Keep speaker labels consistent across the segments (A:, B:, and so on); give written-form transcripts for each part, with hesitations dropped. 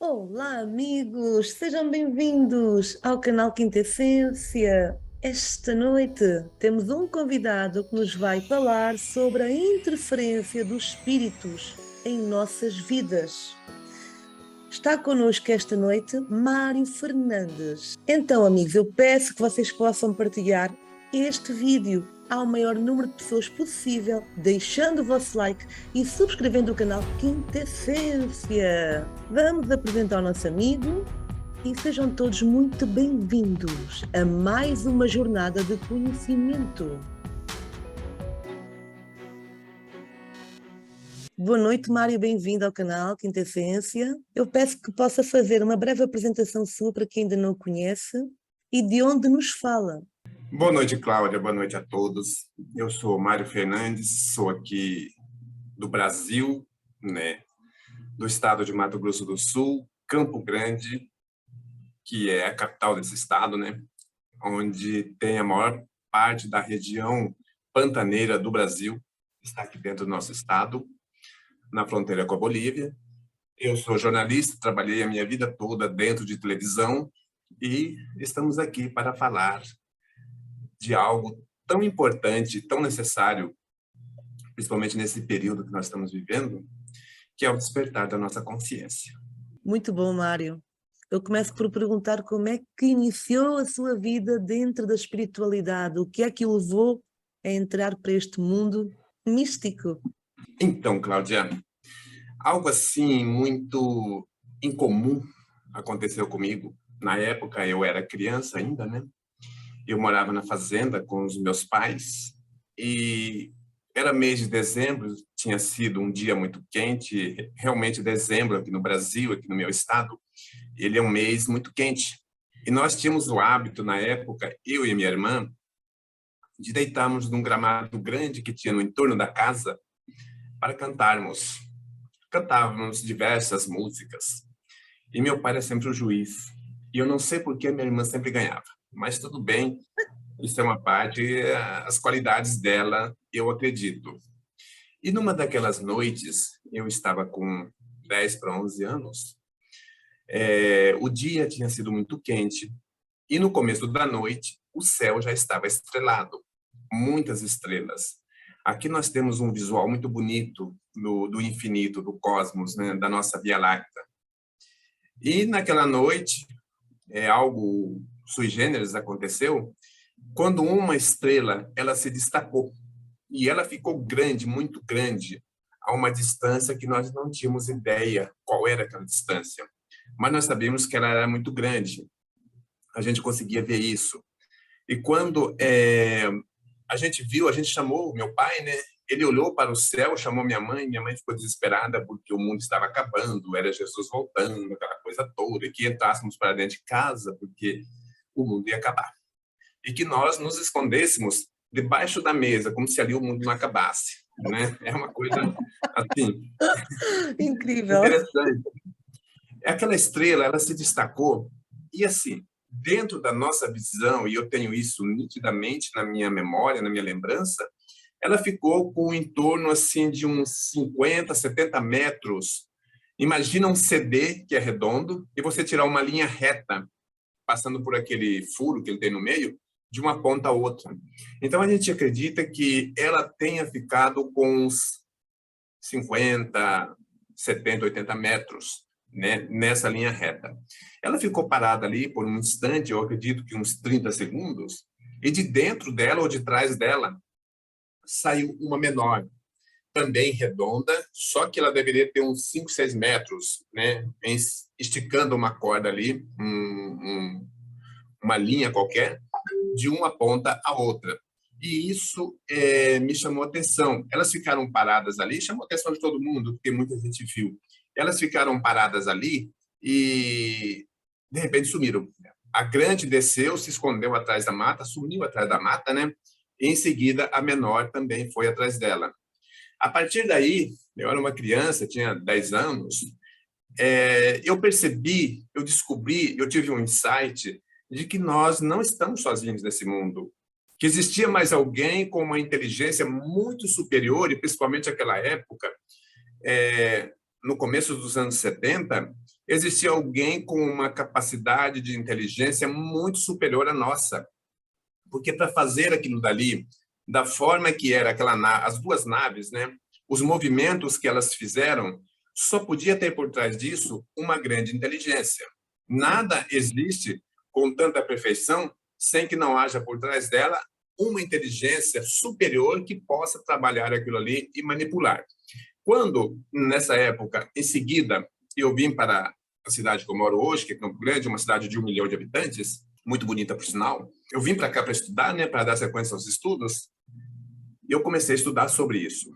A: Olá, amigos! Sejam bem-vindos ao canal Quinta Essência. Esta noite temos um convidado que nos vai falar sobre a interferência dos espíritos em nossas vidas. Está connosco esta noite Mário Fernandes. Então, amigos, eu peço que vocês possam partilhar este vídeo ao maior número de pessoas possível, deixando o vosso like e subscrevendo o canal Quinta Essência. Vamos apresentar o nosso amigo e sejam todos muito bem-vindos a mais uma jornada de conhecimento. Boa noite, Mário, bem-vindo ao canal Quinta Essência. Eu peço que possa fazer uma breve apresentação sua para quem ainda não o conhece e de onde nos fala.
B: Boa noite, Cláudia. Boa noite a todos. Eu sou Mário Fernandes, sou aqui do Brasil, né, do estado de Mato Grosso do Sul, Campo Grande, que é a capital desse estado, né, onde tem a maior parte da região pantaneira do Brasil, está aqui dentro do nosso estado, na fronteira com a Bolívia. Eu sou jornalista, trabalhei a minha vida toda dentro de televisão e estamos aqui para falar de algo tão importante, tão necessário, principalmente nesse período que nós estamos vivendo, que é o despertar da nossa consciência.
A: Muito bom, Mário. Eu começo por perguntar como é que iniciou a sua vida dentro da espiritualidade, o que é que o levou a entrar para este mundo místico?
B: Então, Cláudia, algo assim muito incomum aconteceu comigo. Na época eu era criança ainda, né? Eu morava na fazenda com os meus pais e era mês de dezembro, tinha sido um dia muito quente. Realmente dezembro aqui no Brasil, aqui no meu estado, ele é um mês muito quente. E nós tínhamos o hábito na época, eu e minha irmã, de deitarmos num gramado grande que tinha no entorno da casa para cantarmos. Cantávamos diversas músicas. E meu pai era sempre o juiz. E eu não sei por que minha irmã sempre ganhava. Mas tudo bem, isso é uma parte, as qualidades dela, eu acredito. E numa daquelas noites, eu estava com 10 para 11 anos, o dia tinha sido muito quente, e no começo da noite, o céu já estava estrelado, muitas estrelas. Aqui nós temos um visual muito bonito do infinito, do cosmos, né, da nossa Via Láctea. E naquela noite, algo sui generis aconteceu, quando uma estrela ela se destacou e ela ficou grande, muito grande, a uma distância que nós não tínhamos ideia qual era aquela distância, mas nós sabíamos que ela era muito grande. A gente conseguia ver isso. E quando a gente viu, a gente chamou o meu pai, né? Ele olhou para o céu, chamou minha mãe ficou desesperada porque o mundo estava acabando, era Jesus voltando, aquela coisa toda, e que entrássemos para dentro de casa porque o mundo ia acabar. E que nós nos escondêssemos debaixo da mesa, como se ali o mundo não acabasse, né? É uma coisa, assim,
A: Incrível!
B: interessante. Aquela estrela, ela se destacou, e assim, dentro da nossa visão, e eu tenho isso nitidamente na minha memória, na minha lembrança, ela ficou com em torno assim, de uns 50, 70 metros. Imagina um CD que é redondo, e você tirar uma linha reta, passando por aquele furo que ele tem no meio, de uma ponta a outra. Então, a gente acredita que ela tenha ficado com uns 50, 70, 80 metros, né, nessa linha reta. Ela ficou parada ali por um instante, eu acredito que uns 30 segundos, e de dentro dela ou de trás dela saiu uma menor, também redonda, só que ela deveria ter uns 5, 6 metros, né, esticando uma corda ali, uma linha qualquer, de uma ponta à outra. E isso me chamou a atenção. Elas ficaram paradas ali, chamou a atenção de todo mundo, porque muita gente viu. Elas ficaram paradas ali e, de repente, sumiram. A grande desceu, se escondeu atrás da mata, sumiu atrás da mata, né? E, em seguida, a menor também foi atrás dela. A partir daí, eu era uma criança, tinha 10 anos, eu percebi, eu descobri, eu tive um insight de que nós não estamos sozinhos nesse mundo, que existia mais alguém com uma inteligência muito superior, e principalmente naquela época, no começo dos anos 70, existia alguém com uma capacidade de inteligência muito superior à nossa. Porque para fazer aquilo dali, da forma que era as duas naves, né? Os movimentos que elas fizeram, só podia ter por trás disso uma grande inteligência. Nada existe com tanta perfeição sem que não haja por trás dela uma inteligência superior que possa trabalhar aquilo ali e manipular. Quando, nessa época, em seguida, eu vim para a cidade que eu moro hoje, que é Campo Grande, uma cidade de 1 milhão de habitantes, muito bonita, por sinal, eu vim para cá para estudar, né, para dar sequência aos estudos, e eu comecei a estudar sobre isso.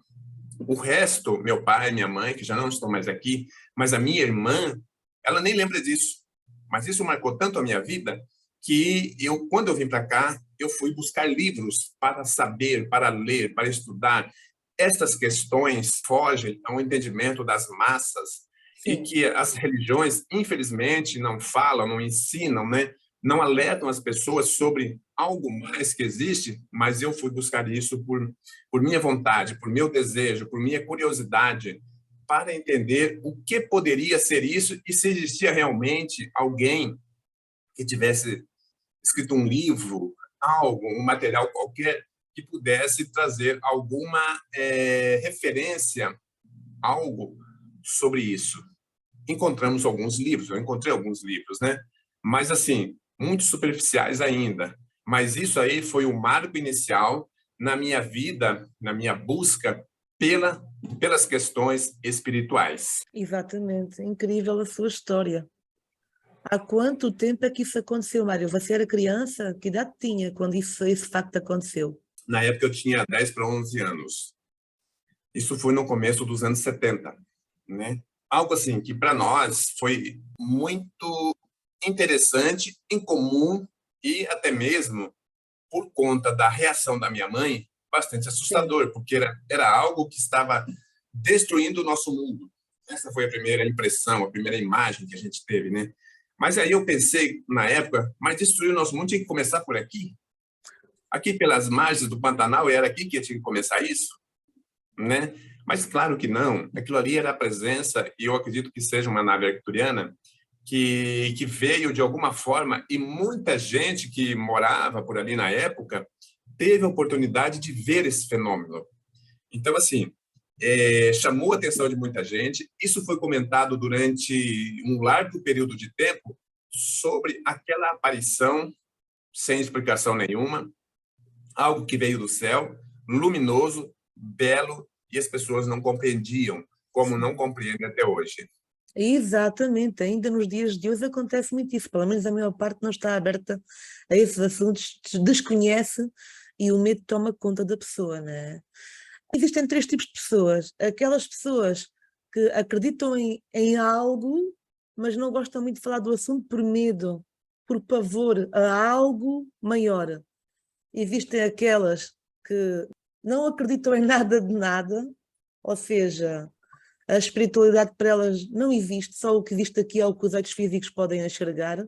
B: O resto, meu pai, minha mãe, que já não estão mais aqui, mas a minha irmã, ela nem lembra disso. Mas isso marcou tanto a minha vida que quando eu vim para cá, eu fui buscar livros para saber, para ler, para estudar. Essas questões fogem ao entendimento das massas e
A: Sim.
B: que as religiões, infelizmente, não falam, não ensinam, né? Não alertam as pessoas sobre algo mais que existe, mas eu fui buscar isso por minha vontade, por meu desejo, por minha curiosidade, para entender o que poderia ser isso e se existia realmente alguém que tivesse escrito um livro, algo, um material qualquer, que pudesse trazer alguma referência, algo sobre isso. Encontramos alguns livros, eu encontrei alguns livros, né? Mas, assim, muito superficiais ainda. Mas isso aí foi o marco inicial na minha vida, na minha busca pelas questões espirituais.
A: Exatamente, incrível a sua história. Há quanto tempo é que isso aconteceu, Mário? Você era criança? Que idade tinha quando esse facto aconteceu?
B: Na época eu tinha 10 para 11 anos. Isso foi no começo dos anos 70, né? Algo assim que para nós foi muito interessante, incomum e até mesmo por conta da reação da minha mãe, bastante
A: Sim.
B: assustador, porque era algo que estava destruindo o nosso mundo. Essa foi a primeira impressão, a primeira imagem que a gente teve, né? Mas aí eu pensei, na época, mas destruir o nosso mundo tinha que começar por aqui. Aqui pelas margens do Pantanal, era aqui que tinha que começar isso, né? Mas claro que não. Aquilo ali era a presença, e eu acredito que seja uma nave arcturiana, que veio de alguma forma, e muita gente que morava por ali na época teve a oportunidade de ver esse fenômeno. Então, assim, chamou a atenção de muita gente. Isso foi comentado durante um largo período de tempo sobre aquela aparição sem explicação nenhuma, algo que veio do céu, luminoso, belo, e as pessoas não compreendiam, como não compreendem até hoje.
A: Exatamente, ainda nos dias de hoje acontece muito isso, pelo menos a maior parte não está aberta a esses assuntos, desconhece e o medo toma conta da pessoa, não é? Existem três tipos de pessoas: aquelas pessoas que acreditam em algo, mas não gostam muito de falar do assunto por medo, por pavor a algo maior. Existem aquelas que não acreditam em nada de nada, ou seja, a espiritualidade para elas não existe, só o que existe aqui é o que os olhos físicos podem enxergar.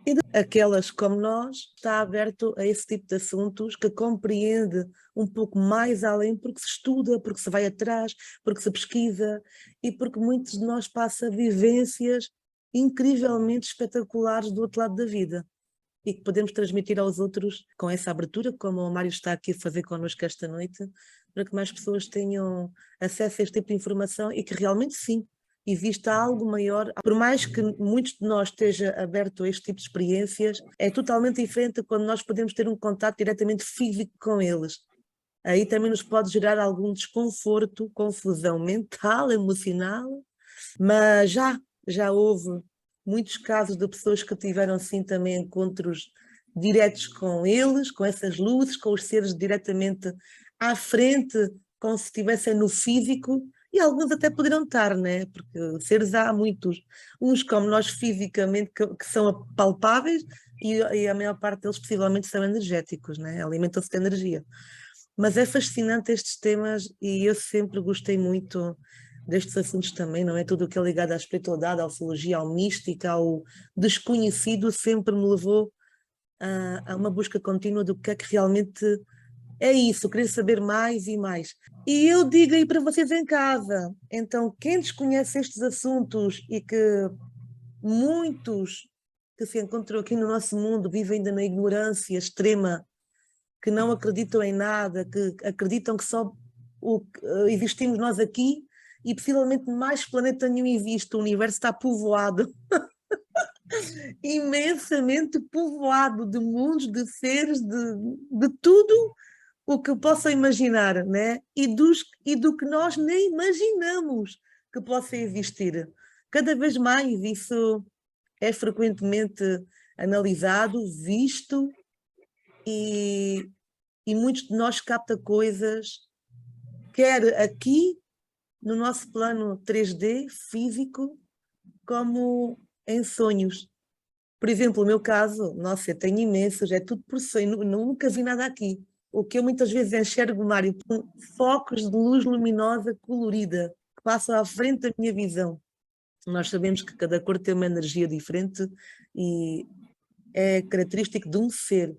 A: E aquelas como nós, está aberto a esse tipo de assuntos, que compreende um pouco mais além, porque se estuda, porque se vai atrás, porque se pesquisa e porque muitos de nós passam vivências incrivelmente espetaculares do outro lado da vida e que podemos transmitir aos outros com essa abertura, como o Mário está aqui a fazer connosco esta noite, para que mais pessoas tenham acesso a este tipo de informação e que realmente sim, exista algo maior. Por mais que muitos de nós esteja aberto a este tipo de experiências, é totalmente diferente quando nós podemos ter um contato diretamente físico com eles. Aí também nos pode gerar algum desconforto, confusão mental, emocional, mas já houve muitos casos de pessoas que tiveram sim também encontros diretos com eles, com essas luzes, com os seres diretamente à frente, como se estivessem no físico, e alguns até poderão estar, né? Porque seres há muitos, uns como nós fisicamente, que são palpáveis, e a maior parte deles possivelmente são energéticos, né? Alimentam-se de energia. Mas é fascinante estes temas e eu sempre gostei muito destes assuntos também, não é? Tudo o que é ligado à espiritualidade, à ufologia, ao místico, ao desconhecido, sempre me levou a uma busca contínua do que é que realmente é isso, querer saber mais e mais. E eu digo aí para vocês em casa, então quem desconhece estes assuntos e que muitos que se encontram aqui no nosso mundo vivem ainda na ignorância extrema, que não acreditam em nada, que acreditam que só existimos nós aqui e possivelmente mais planeta nenhum existe, o universo está povoado, imensamente povoado de mundos, de seres, de tudo o que possa imaginar, né? E do que nós nem imaginamos que possa existir. Cada vez mais isso é frequentemente analisado, visto e muitos de nós capta coisas, quer aqui no nosso plano 3D físico, como em sonhos. Por exemplo, no meu caso, nossa, eu tenho imensos, é tudo por sonho, nunca vi nada aqui. O que eu muitas vezes enxergo, Mário, com focos de luz luminosa colorida, que passam à frente da minha visão. Nós sabemos que cada cor tem uma energia diferente e é característico de um ser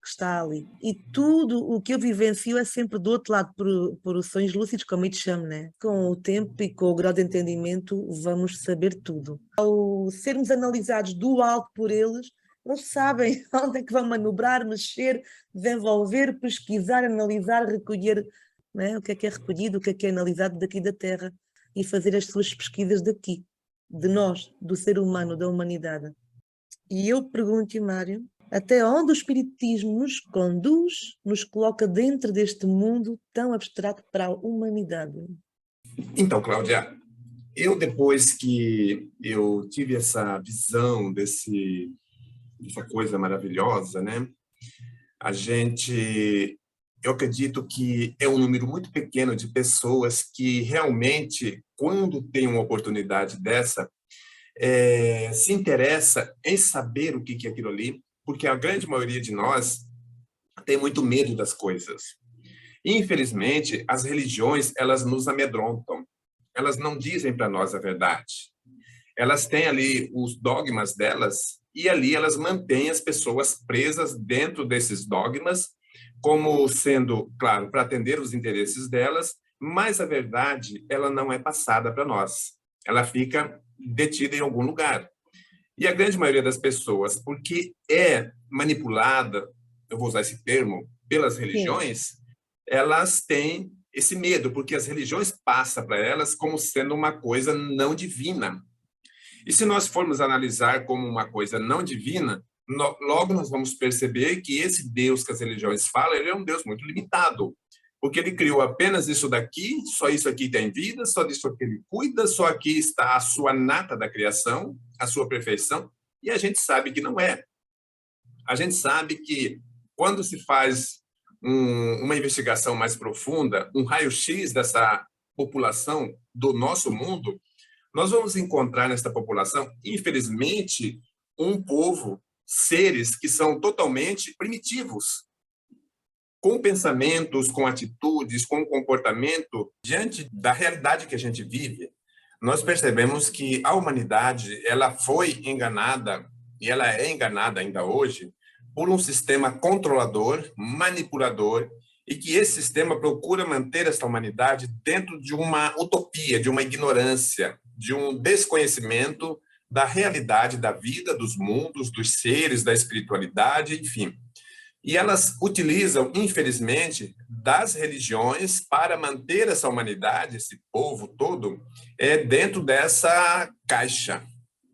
A: que está ali. E tudo o que eu vivencio é sempre do outro lado, por sonhos lúcidos, como eu te chamo, né? Com o tempo e com o grau de entendimento, vamos saber tudo. Ao sermos analisados do alto por eles, eles sabem onde é que vão manobrar, mexer, desenvolver, pesquisar, analisar, recolher, né? O que é recolhido, o que é analisado daqui da Terra e fazer as suas pesquisas daqui, de nós, do ser humano, da humanidade. E eu pergunto, Mário, até onde o espiritismo nos conduz, nos coloca dentro deste mundo tão abstrato para a humanidade?
B: Então, Cláudia, eu depois que eu tive essa visão dessa coisa maravilhosa, né? Eu acredito que é um número muito pequeno de pessoas que realmente, quando tem uma oportunidade dessa, se interessa em saber o que é aquilo ali, porque a grande maioria de nós tem muito medo das coisas. Infelizmente, as religiões, elas nos amedrontam. Elas não dizem para nós a verdade. Elas têm ali os dogmas delas e ali elas mantêm as pessoas presas dentro desses dogmas, como sendo, claro, para atender os interesses delas, mas a verdade, ela não é passada para nós. Ela fica detida em algum lugar. E a grande maioria das pessoas, porque é manipulada, eu vou usar esse termo, pelas religiões, elas têm esse medo, porque as religiões passam para elas como sendo uma coisa não divina. E se nós formos analisar como uma coisa não divina, logo nós vamos perceber que esse Deus que as religiões falam, ele é um Deus muito limitado, porque ele criou apenas isso daqui, só isso aqui tem vida, só disso aqui ele cuida, só aqui está a sua nata da criação, a sua perfeição, e a gente sabe que não é. A gente sabe que quando se faz uma investigação mais profunda, um raio-x dessa população do nosso mundo, nós vamos encontrar nessa população, infelizmente, um povo, seres que são totalmente primitivos, com pensamentos, com atitudes, com comportamento, diante da realidade que a gente vive, nós percebemos que a humanidade ela foi enganada, e ela é enganada ainda hoje, por um sistema controlador, manipulador, e que esse sistema procura manter essa humanidade dentro de uma utopia, de uma ignorância, de um desconhecimento da realidade da vida, dos mundos, dos seres, da espiritualidade, enfim. E elas utilizam, infelizmente, das religiões para manter essa humanidade, esse povo todo, dentro dessa caixa.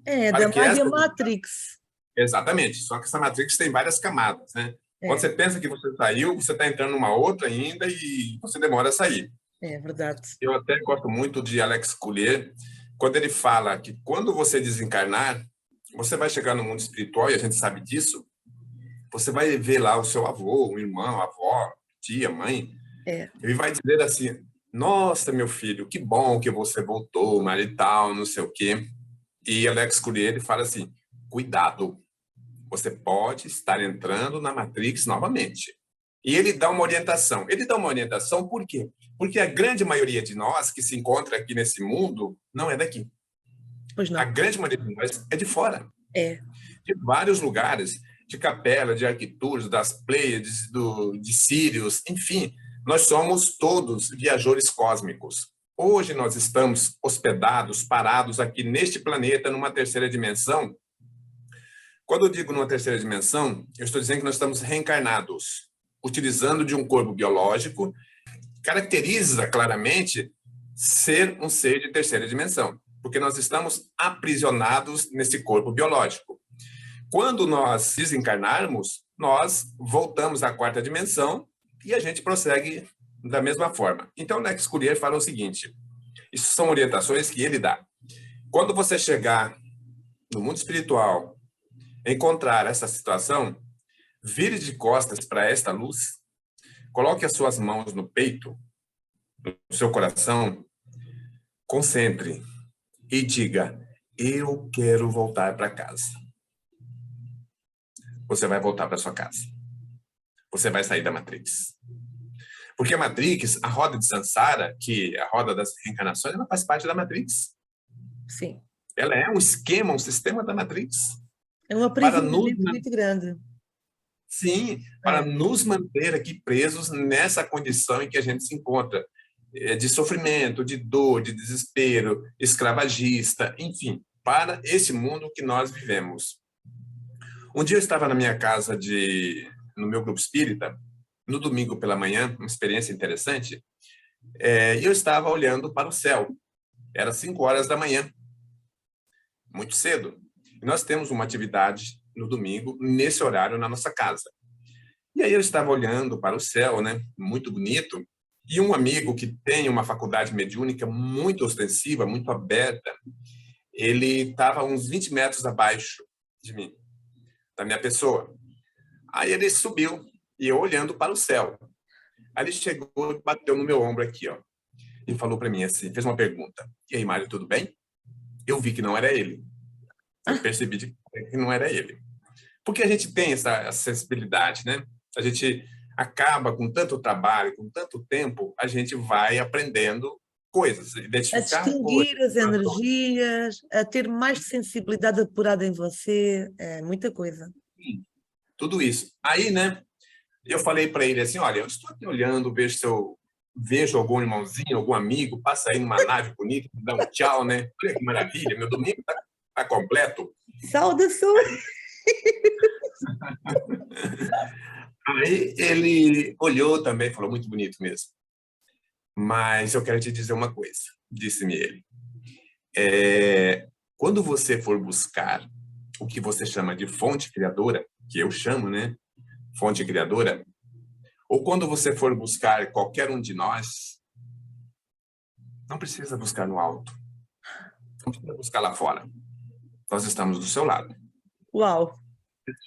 A: Da Mágia Matrix.
B: Exatamente, só que essa Matrix tem várias camadas, né? Quando você pensa que você saiu, você está entrando numa outra ainda e você demora a sair.
A: É verdade.
B: Eu até gosto muito de Alex Collier, quando ele fala que quando você desencarnar, você vai chegar no mundo espiritual, e a gente sabe disso, você vai ver lá o seu avô, o irmão, a avó, tia, mãe, e vai dizer assim, nossa, meu filho, que bom que você voltou, mas e tal, não sei o quê. E Alex Collier, ele fala assim, cuidado, você pode estar entrando na Matrix novamente. E ele dá uma orientação. Ele dá uma orientação por quê? Porque a grande maioria de nós que se encontra aqui nesse mundo não é daqui.
A: Pois não.
B: A grande maioria de nós é de fora.
A: É.
B: De vários lugares, de Capela, de Arquituros, das Pleiades, de Sírios, enfim, nós somos todos viajores cósmicos. hoje nós estamos hospedados, parados aqui neste planeta, numa terceira dimensão. Quando eu digo numa terceira dimensão, eu estou dizendo que nós estamos reencarnados, utilizando de um corpo biológico, caracteriza claramente ser um ser de terceira dimensão, porque nós estamos aprisionados nesse corpo biológico. Quando nós desencarnarmos, nós voltamos à quarta dimensão e a gente prossegue da mesma forma. Então, o Lex Courier fala o seguinte, isso são orientações que ele dá. Quando você chegar no mundo espiritual, encontrar essa situação, vire de costas para esta luz, coloque as suas mãos no peito, no seu coração, concentre e diga, eu quero voltar para casa. Você vai voltar para sua casa. Você vai sair da Matrix. Porque a Matrix, a roda de Sansara, que é a roda das reencarnações, ela faz parte da Matrix.
A: Sim.
B: Ela é um esquema, um sistema da Matrix.
A: É um aprisionamento muito grande.
B: Sim, para nos manter aqui presos nessa condição em que a gente se encontra, de sofrimento, de dor, de desespero, escravagista, enfim, para esse mundo que nós vivemos. Um dia eu estava na minha casa, no meu grupo espírita, no domingo pela manhã, uma experiência interessante, e eu estava olhando para o céu. Era 5 horas da manhã, muito cedo. E nós temos uma atividade no domingo, nesse horário, na nossa casa. E aí eu estava olhando para o céu, né, muito bonito, e um amigo que tem uma faculdade mediúnica muito ostensiva, muito aberta, ele estava uns 20 metros abaixo de mim, da minha pessoa. Aí ele subiu, e eu olhando para o céu. Aí ele chegou e bateu no meu ombro aqui, ó, e falou para mim assim, fez uma pergunta. E aí, Mário, tudo bem? Eu vi que não era ele. Eu percebi que não era ele. Porque a gente tem essa sensibilidade, né? A gente acaba com tanto trabalho, com tanto tempo, a gente vai aprendendo coisas, identificar
A: a distinguir
B: coisas,
A: as energias, a ter mais sensibilidade apurada em você, muita coisa.
B: Sim, tudo isso. Aí, né, eu falei para ele assim, olha, eu estou aqui olhando, vejo se eu vejo algum irmãozinho, algum amigo, passa aí numa nave bonita, me dá um tchau, né? Olha que maravilha, meu domingo tá completo.
A: Saudações!
B: Aí ele olhou também, falou, muito bonito mesmo. Mas eu quero te dizer uma coisa, disse-me ele. Quando você for buscar o que você chama de fonte criadora, que eu chamo, né? Fonte criadora, ou quando você for buscar qualquer um de nós, não precisa buscar no alto. Não precisa buscar lá fora. Nós estamos do seu lado.
A: Uau!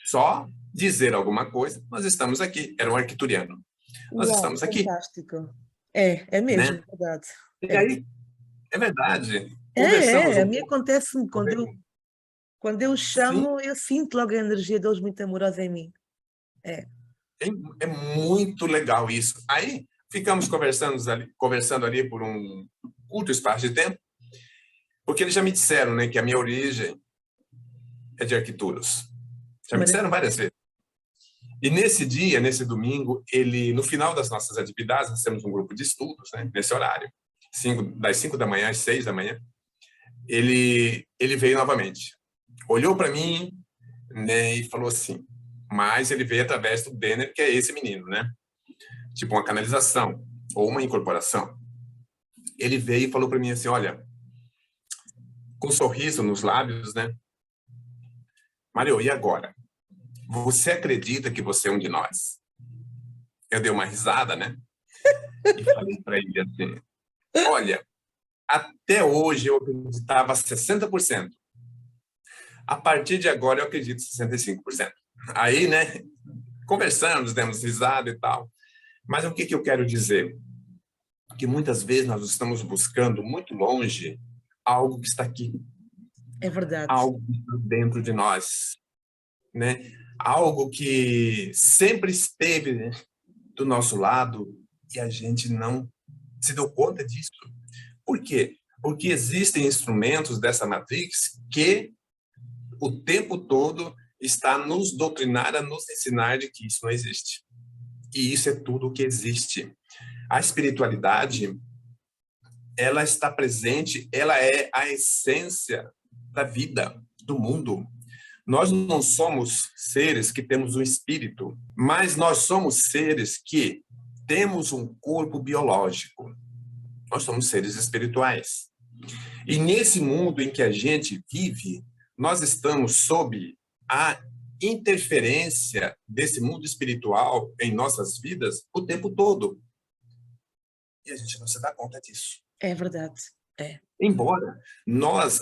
B: Só dizer alguma coisa, nós estamos aqui. Era um arcturiano. Nós estamos aqui.
A: Fantástico. É mesmo,
B: né?
A: verdade.
B: E aí, é verdade.
A: A mim acontece-me quando eu chamo, eu sinto logo a energia deles muito amorosa em mim.
B: É muito legal isso. Aí, ficamos conversando ali por um curto espaço de tempo, porque eles já me disseram, né, que a minha origem é de Arcturus. Já me disseram várias vezes. E nesse dia, nesse domingo, no final das nossas atividades, nós temos um grupo de estudos, né, nesse horário, das 5 da manhã às 6 da manhã, ele veio novamente. Olhou para mim, né, e falou assim, mas ele veio através do Denner, que é esse menino, né? Tipo uma canalização ou uma incorporação. Ele veio e falou para mim assim, olha, com um sorriso nos lábios, né? Mário, e agora? Você acredita que você é um de nós? Eu dei uma risada, né? E falei para ele assim, olha, até hoje eu acreditava 60%. A partir de agora eu acredito 65%. Aí, né, conversamos, demos risada e tal. Mas o que eu quero dizer? Que muitas vezes nós estamos buscando muito longe algo que está aqui.
A: É verdade.
B: Algo que está dentro de nós, né? Algo que sempre esteve do nosso lado e a gente não se deu conta disso. Por quê? Porque existem instrumentos dessa Matrix que o tempo todo está a nos doutrinar, a nos ensinar de que isso não existe. E isso é tudo o que existe. A espiritualidade, ela está presente, ela é a essência da vida, do mundo. Nós não somos seres que temos um espírito, mas nós somos seres que temos um corpo biológico. Nós somos seres espirituais. E nesse mundo em que a gente vive, nós estamos sob a interferência desse mundo espiritual em nossas vidas o tempo todo. E a gente não se dá conta disso.
A: É verdade. É.
B: Embora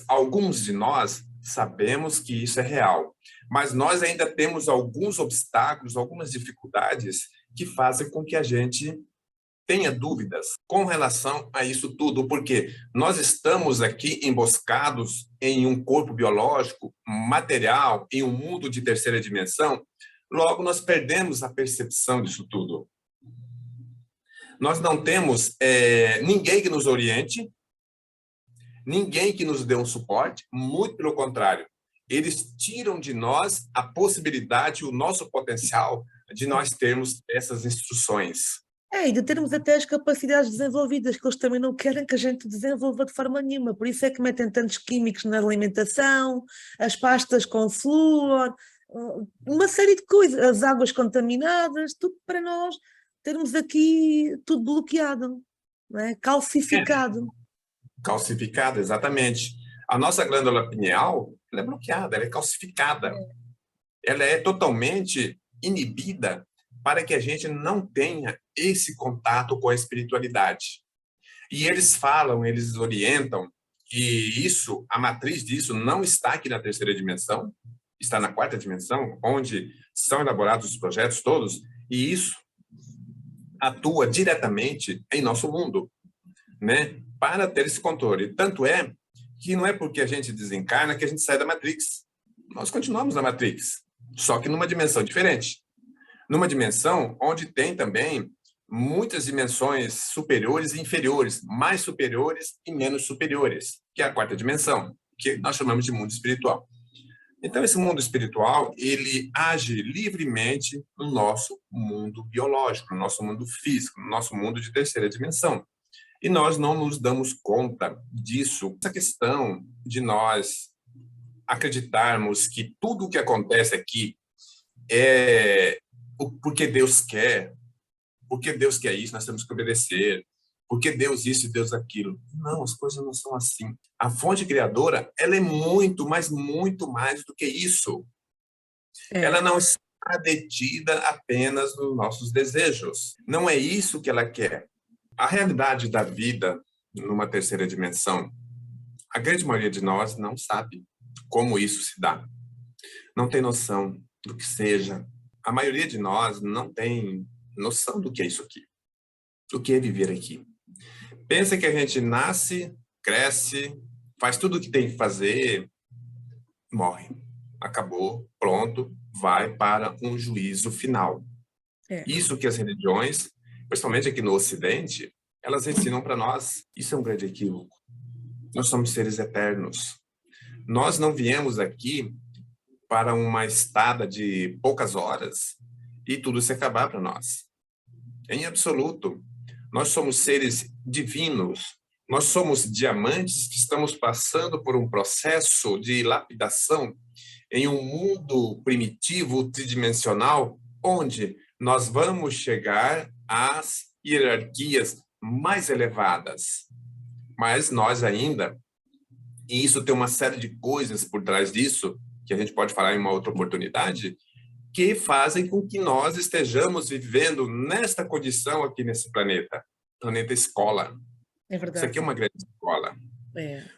B: alguns de nós, sabemos que isso é real, mas nós ainda temos alguns obstáculos, algumas dificuldades que fazem com que a gente tenha dúvidas com relação a isso tudo, porque nós estamos aqui emboscados em um corpo biológico, material, em um mundo de terceira dimensão, logo nós perdemos a percepção disso tudo. Nós não temos ninguém que nos oriente, ninguém que nos dê um suporte, muito pelo contrário. Eles tiram de nós a possibilidade, o nosso potencial de nós termos essas instruções.
A: E de termos até as capacidades desenvolvidas, que eles também não querem que a gente desenvolva de forma nenhuma. Por isso é que metem tantos químicos na alimentação, as pastas com flúor, uma série de coisas, as águas contaminadas, tudo para nós termos aqui tudo bloqueado, não é? Calcificado.
B: Calcificada, exatamente. A nossa glândula pineal, ela é bloqueada, ela é calcificada. Ela é totalmente inibida para que a gente não tenha esse contato com a espiritualidade. E eles falam, eles orientam que isso, a matriz disso não está aqui na terceira dimensão, está na quarta dimensão, onde são elaborados os projetos todos, e isso atua diretamente em nosso mundo, né? Para ter esse controle. Tanto é que não é porque a gente desencarna que a gente sai da Matrix. Nós continuamos na Matrix, só que numa dimensão diferente. Numa dimensão onde tem também muitas dimensões superiores e inferiores, mais superiores e menos superiores, que é a quarta dimensão, que nós chamamos de mundo espiritual. Então, esse mundo espiritual, ele age livremente no nosso mundo biológico, no nosso mundo físico, no nosso mundo de terceira dimensão. E nós não nos damos conta disso. Essa questão de nós acreditarmos que tudo o que acontece aqui é porque Deus quer isso, nós temos que obedecer, porque Deus isso e Deus aquilo. Não, as coisas não são assim. A fonte criadora, ela é muito, mas muito mais do que isso. Ela não está detida apenas nos nossos desejos. Não é isso que ela quer. A realidade da vida numa terceira dimensão, a grande maioria de nós não sabe como isso se dá. Não tem noção do que seja. A maioria de nós não tem noção do que é isso aqui, do que é viver aqui. Pensa que a gente nasce, cresce, faz tudo o que tem que fazer, morre. Acabou, pronto, vai para um juízo final. Isso que as religiões, principalmente aqui no Ocidente, elas ensinam para nós. Isso é um grande equívoco. Nós somos seres eternos. Nós não viemos aqui para uma estada de poucas horas e tudo se acabar para nós. Em absoluto. Nós somos seres divinos. Nós somos diamantes que estamos passando por um processo de lapidação em um mundo primitivo, tridimensional, onde nós vamos chegar às hierarquias mais elevadas. Mas nós ainda, e isso tem uma série de coisas por trás disso, que a gente pode falar em uma outra oportunidade, que fazem com que nós estejamos vivendo nesta condição aqui nesse planeta escola.
A: É verdade.
B: Isso aqui é uma grande escola.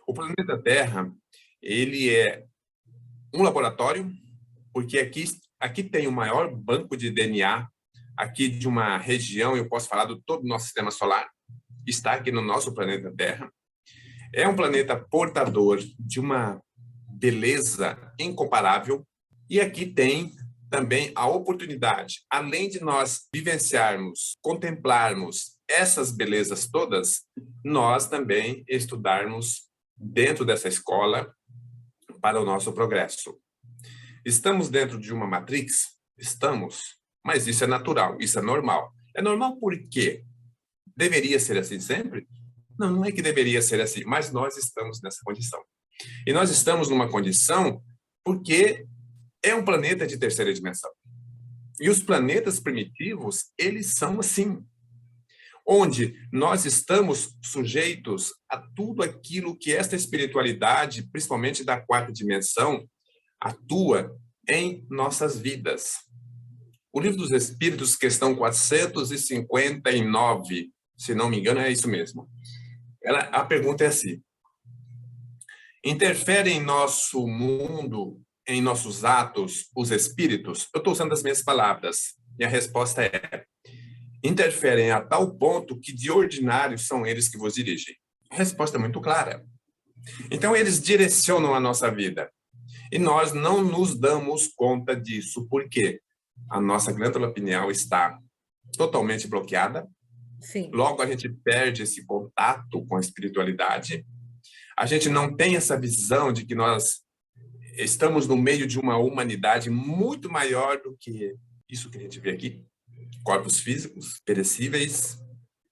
B: O planeta Terra, ele é um laboratório, porque aqui tem o maior banco de DNA aqui de uma região, eu posso falar do todo o nosso sistema solar, está aqui no nosso planeta Terra. É um planeta portador de uma beleza incomparável, e aqui tem também a oportunidade, além de nós vivenciarmos, contemplarmos essas belezas todas, nós também estudarmos dentro dessa escola para o nosso progresso. Estamos dentro de uma matrix? Estamos, mas isso é natural, isso é normal. É normal por quê? Deveria ser assim sempre? Não, não é que deveria ser assim, mas nós estamos nessa condição. E nós estamos numa condição porque é um planeta de terceira dimensão. E os planetas primitivos, eles são assim, onde nós estamos sujeitos a tudo aquilo que esta espiritualidade, principalmente da quarta dimensão, atua em nossas vidas. O Livro dos Espíritos, questão 459, se não me engano, é isso mesmo. A pergunta é assim: interfere em nosso mundo, em nossos atos, os espíritos? Eu estou usando as minhas palavras. E a resposta é: interferem a tal ponto que de ordinário são eles que vos dirigem. A resposta é muito clara. Então, eles direcionam a nossa vida. E nós não nos damos conta disso. Por quê? A nossa glândula pineal está totalmente bloqueada.
A: Sim.
B: Logo, a gente perde esse contato com a espiritualidade. A gente não tem essa visão de que nós estamos no meio de uma humanidade muito maior do que isso que a gente vê aqui. Corpos físicos, perecíveis.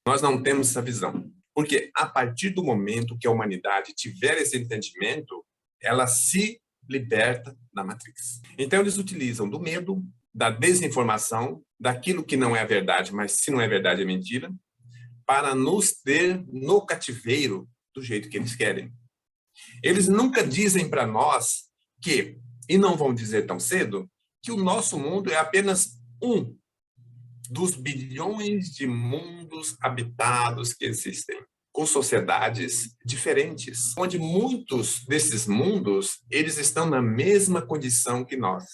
B: Nós não temos essa visão. Porque a partir do momento que a humanidade tiver esse entendimento, ela se liberta da Matrix. Então, eles utilizam do medo, da desinformação, daquilo que não é verdade, mas se não é verdade é mentira, para nos ter no cativeiro do jeito que eles querem. Eles nunca dizem para nós que, e não vão dizer tão cedo, que o nosso mundo é apenas um dos bilhões de mundos habitados que existem, com sociedades diferentes, onde muitos desses mundos, eles estão na mesma condição que nós.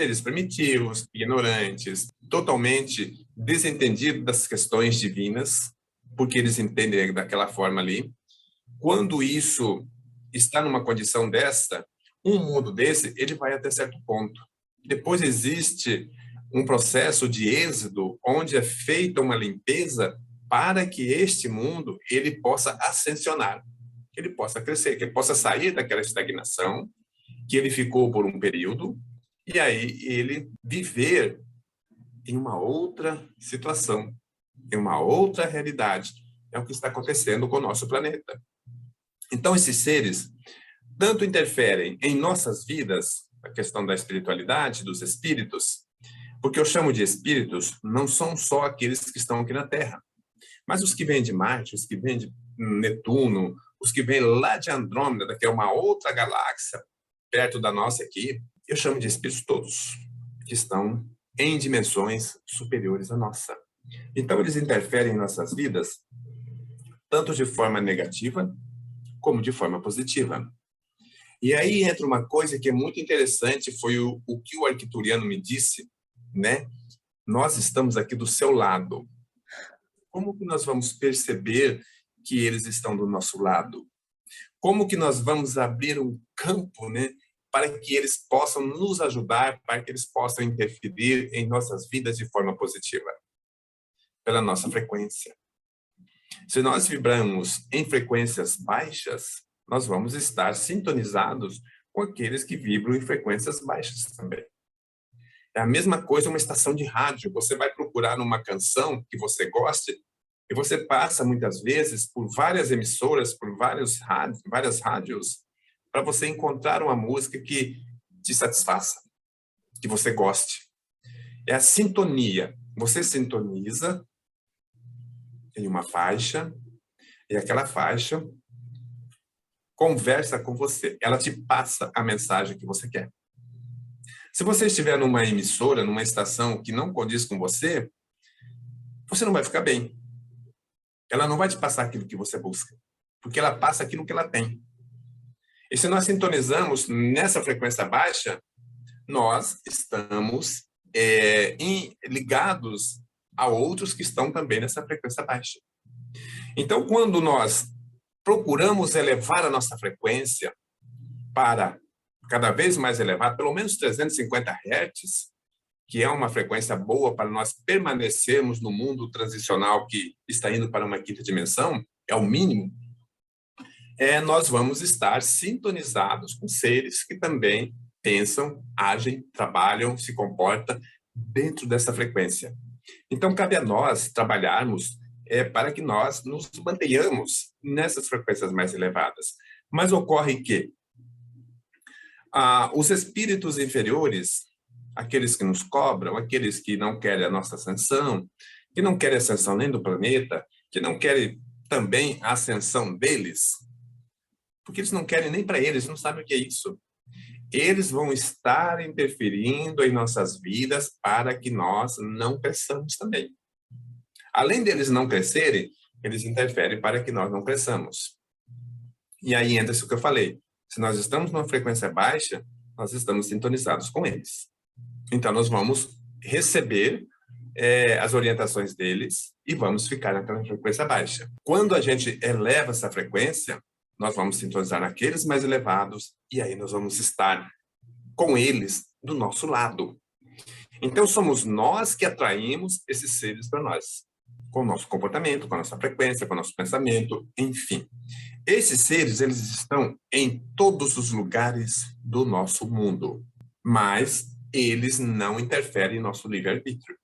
B: Seres primitivos, ignorantes, totalmente desentendidos das questões divinas, porque eles entendem daquela forma ali. Quando isso está numa condição dessa, um mundo desse, ele vai até certo ponto. Depois existe um processo de êxodo, onde é feita uma limpeza para que este mundo ele possa ascensionar, que ele possa crescer, que ele possa sair daquela estagnação, que ele ficou por um período, e aí ele viver em uma outra situação, em uma outra realidade. É o que está acontecendo com o nosso planeta. Então, esses seres tanto interferem em nossas vidas, a questão da espiritualidade, dos espíritos, porque eu chamo de espíritos, não são só aqueles que estão aqui na Terra, mas os que vêm de Marte, os que vêm de Netuno, os que vêm lá de Andrômeda, que é uma outra galáxia, perto da nossa aqui, eu chamo de espíritos todos, que estão em dimensões superiores à nossa. Então, eles interferem em nossas vidas, tanto de forma negativa, como de forma positiva. E aí entra uma coisa que é muito interessante, foi o que o arcturiano me disse, né? Nós estamos aqui do seu lado. Como que nós vamos perceber que eles estão do nosso lado? Como que nós vamos abrir um campo, né, para que eles possam nos ajudar, para que eles possam interferir em nossas vidas de forma positiva? Pela nossa frequência. Se nós vibramos em frequências baixas, nós vamos estar sintonizados com aqueles que vibram em frequências baixas também. É a mesma coisa uma estação de rádio. Você vai procurar uma canção que você goste e você passa muitas vezes por várias emissoras, por várias rádios, para você encontrar uma música que te satisfaça, que você goste. É a sintonia. Você sintoniza em uma faixa e aquela faixa conversa com você. Ela te passa a mensagem que você quer. Se você estiver numa emissora, numa estação que não condiz com você, você não vai ficar bem. Ela não vai te passar aquilo que você busca, porque ela passa aquilo que ela tem. E se nós sintonizamos nessa frequência baixa, nós estamos ligados a outros que estão também nessa frequência baixa. Então, quando nós procuramos elevar a nossa frequência para cada vez mais elevar, pelo menos 350 Hz, que é uma frequência boa para nós permanecermos no mundo transicional que está indo para uma quinta dimensão, é o mínimo, nós vamos estar sintonizados com seres que também pensam, agem, trabalham, se comportam dentro dessa frequência. Então, cabe a nós trabalharmos para que nós nos mantenhamos nessas frequências mais elevadas. Mas ocorre que os espíritos inferiores, aqueles que nos cobram, aqueles que não querem a nossa ascensão, que não querem a ascensão nem do planeta, que não querem também a ascensão deles, porque eles não querem nem para eles, não sabem o que é isso. Eles vão estar interferindo em nossas vidas para que nós não cresçamos também. Além deles não crescerem, eles interferem para que nós não cresçamos. E aí entra isso que eu falei. Se nós estamos numa frequência baixa, nós estamos sintonizados com eles. Então, nós vamos receber as orientações deles e vamos ficar naquela frequência baixa. Quando a gente eleva essa frequência, nós vamos sintonizar aqueles mais elevados e aí nós vamos estar com eles do nosso lado. Então, somos nós que atraímos esses seres para nós, com o nosso comportamento, com a nossa frequência, com o nosso pensamento, enfim. Esses seres, eles estão em todos os lugares do nosso mundo, mas eles não interferem em nosso livre-arbítrio.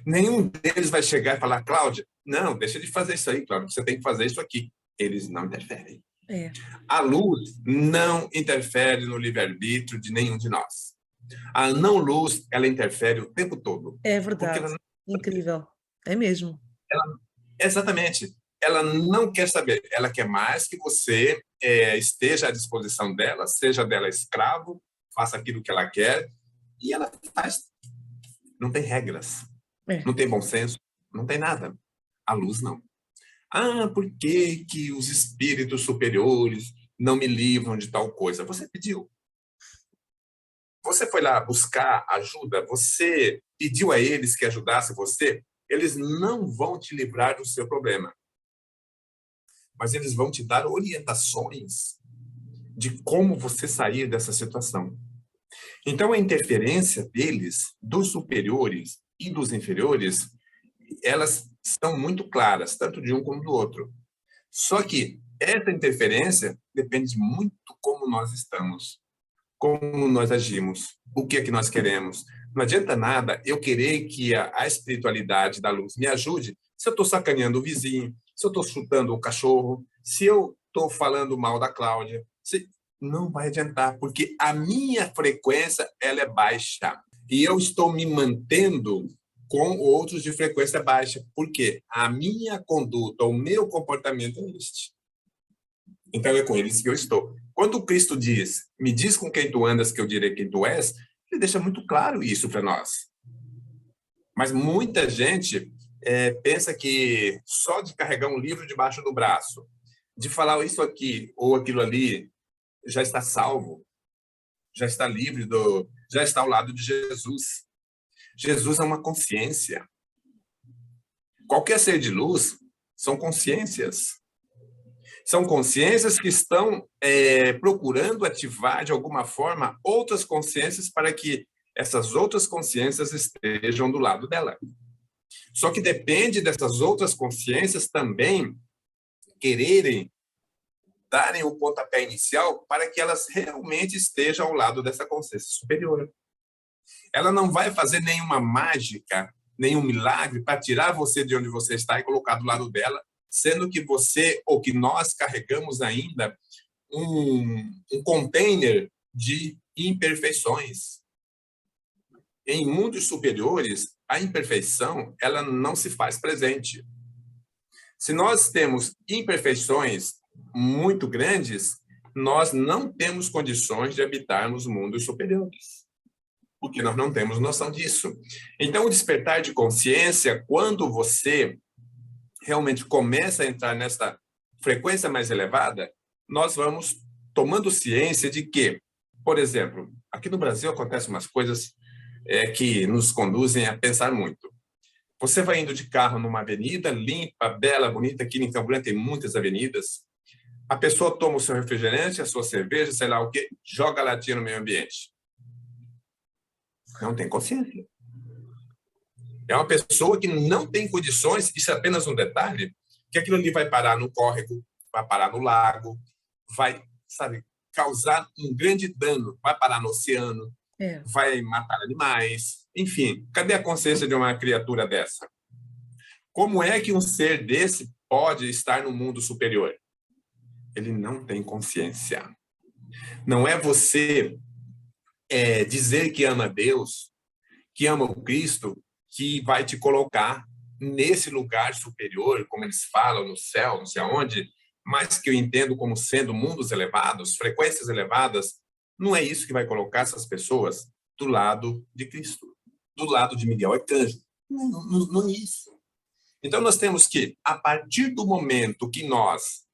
B: Nenhum deles vai chegar e falar, Cláudia, não, deixa de fazer isso aí, Cláudia, você tem que fazer isso aqui. Eles não interferem. A luz não interfere no livre-arbítrio de nenhum de nós. A não-luz, ela interfere o tempo todo.
A: É verdade. Incrível. É mesmo.
B: Exatamente. Ela não quer saber. Ela quer mais que você esteja à disposição dela, seja dela escravo, faça aquilo que ela quer. E ela faz. Não tem regras. Não tem bom senso. Não tem nada. A luz, não. Por que os espíritos superiores não me livram de tal coisa? Você pediu. Você foi lá buscar ajuda, você pediu a eles que ajudassem você, eles não vão te livrar do seu problema. Mas eles vão te dar orientações de como você sair dessa situação. Então, a interferência deles, dos superiores e dos inferiores, elas são muito claras, tanto de um como do outro. Só que essa interferência depende muito como nós estamos, como nós agimos, o que é que nós queremos. Não adianta nada eu querer que a espiritualidade da luz me ajude se eu estou sacaneando o vizinho, se eu estou chutando o cachorro, se eu estou falando mal da Cláudia. Não vai adiantar, porque a minha frequência ela é baixa. E eu estou me mantendo com outros de frequência baixa, porque a minha conduta, o meu comportamento é este. Então é com eles que eu estou. Quando Cristo diz, me diz com quem tu andas que eu direi quem tu és, ele deixa muito claro isso para nós. Mas muita gente pensa que só de carregar um livro debaixo do braço, de falar isso aqui ou aquilo ali, já está salvo, já está livre, já está ao lado de Jesus. Jesus é uma consciência. Qualquer ser de luz são consciências. São consciências que estão procurando ativar, de alguma forma, outras consciências para que essas outras consciências estejam do lado dela. Só que depende dessas outras consciências também quererem darem o pontapé inicial para que elas realmente estejam ao lado dessa consciência superior. Ela não vai fazer nenhuma mágica, nenhum milagre para tirar você de onde você está e colocar do lado dela, sendo que você, ou que nós carregamos ainda um container de imperfeições. Em mundos superiores, a imperfeição ela não se faz presente. Se nós temos imperfeições muito grandes, nós não temos condições de habitarmos mundos superiores, porque nós não temos noção disso. Então, o despertar de consciência, quando você realmente começa a entrar nessa frequência mais elevada, nós vamos tomando ciência de que, por exemplo, aqui no Brasil acontecem umas coisas que nos conduzem a pensar muito. Você vai indo de carro numa avenida limpa, bela, bonita, aqui em Campo Grande tem muitas avenidas, a pessoa toma o seu refrigerante, a sua cerveja, sei lá o quê, joga a latinha no meio ambiente. Não tem consciência. É uma pessoa que não tem condições, isso é apenas um detalhe, que aquilo ali vai parar no córrego, vai parar no lago, vai, causar um grande dano, vai parar no oceano, vai matar animais, enfim. Cadê a consciência de uma criatura dessa? Como é que um ser desse pode estar no mundo superior? Ele não tem consciência. Não é você dizer que ama Deus, que ama o Cristo, que vai te colocar nesse lugar superior, como eles falam, no céu, não sei aonde, mas que eu entendo como sendo mundos elevados, frequências elevadas. Não é isso que vai colocar essas pessoas do lado de Cristo, do lado de Miguel Arcanjo. Não é isso. Então, nós temos que, a partir do momento que nós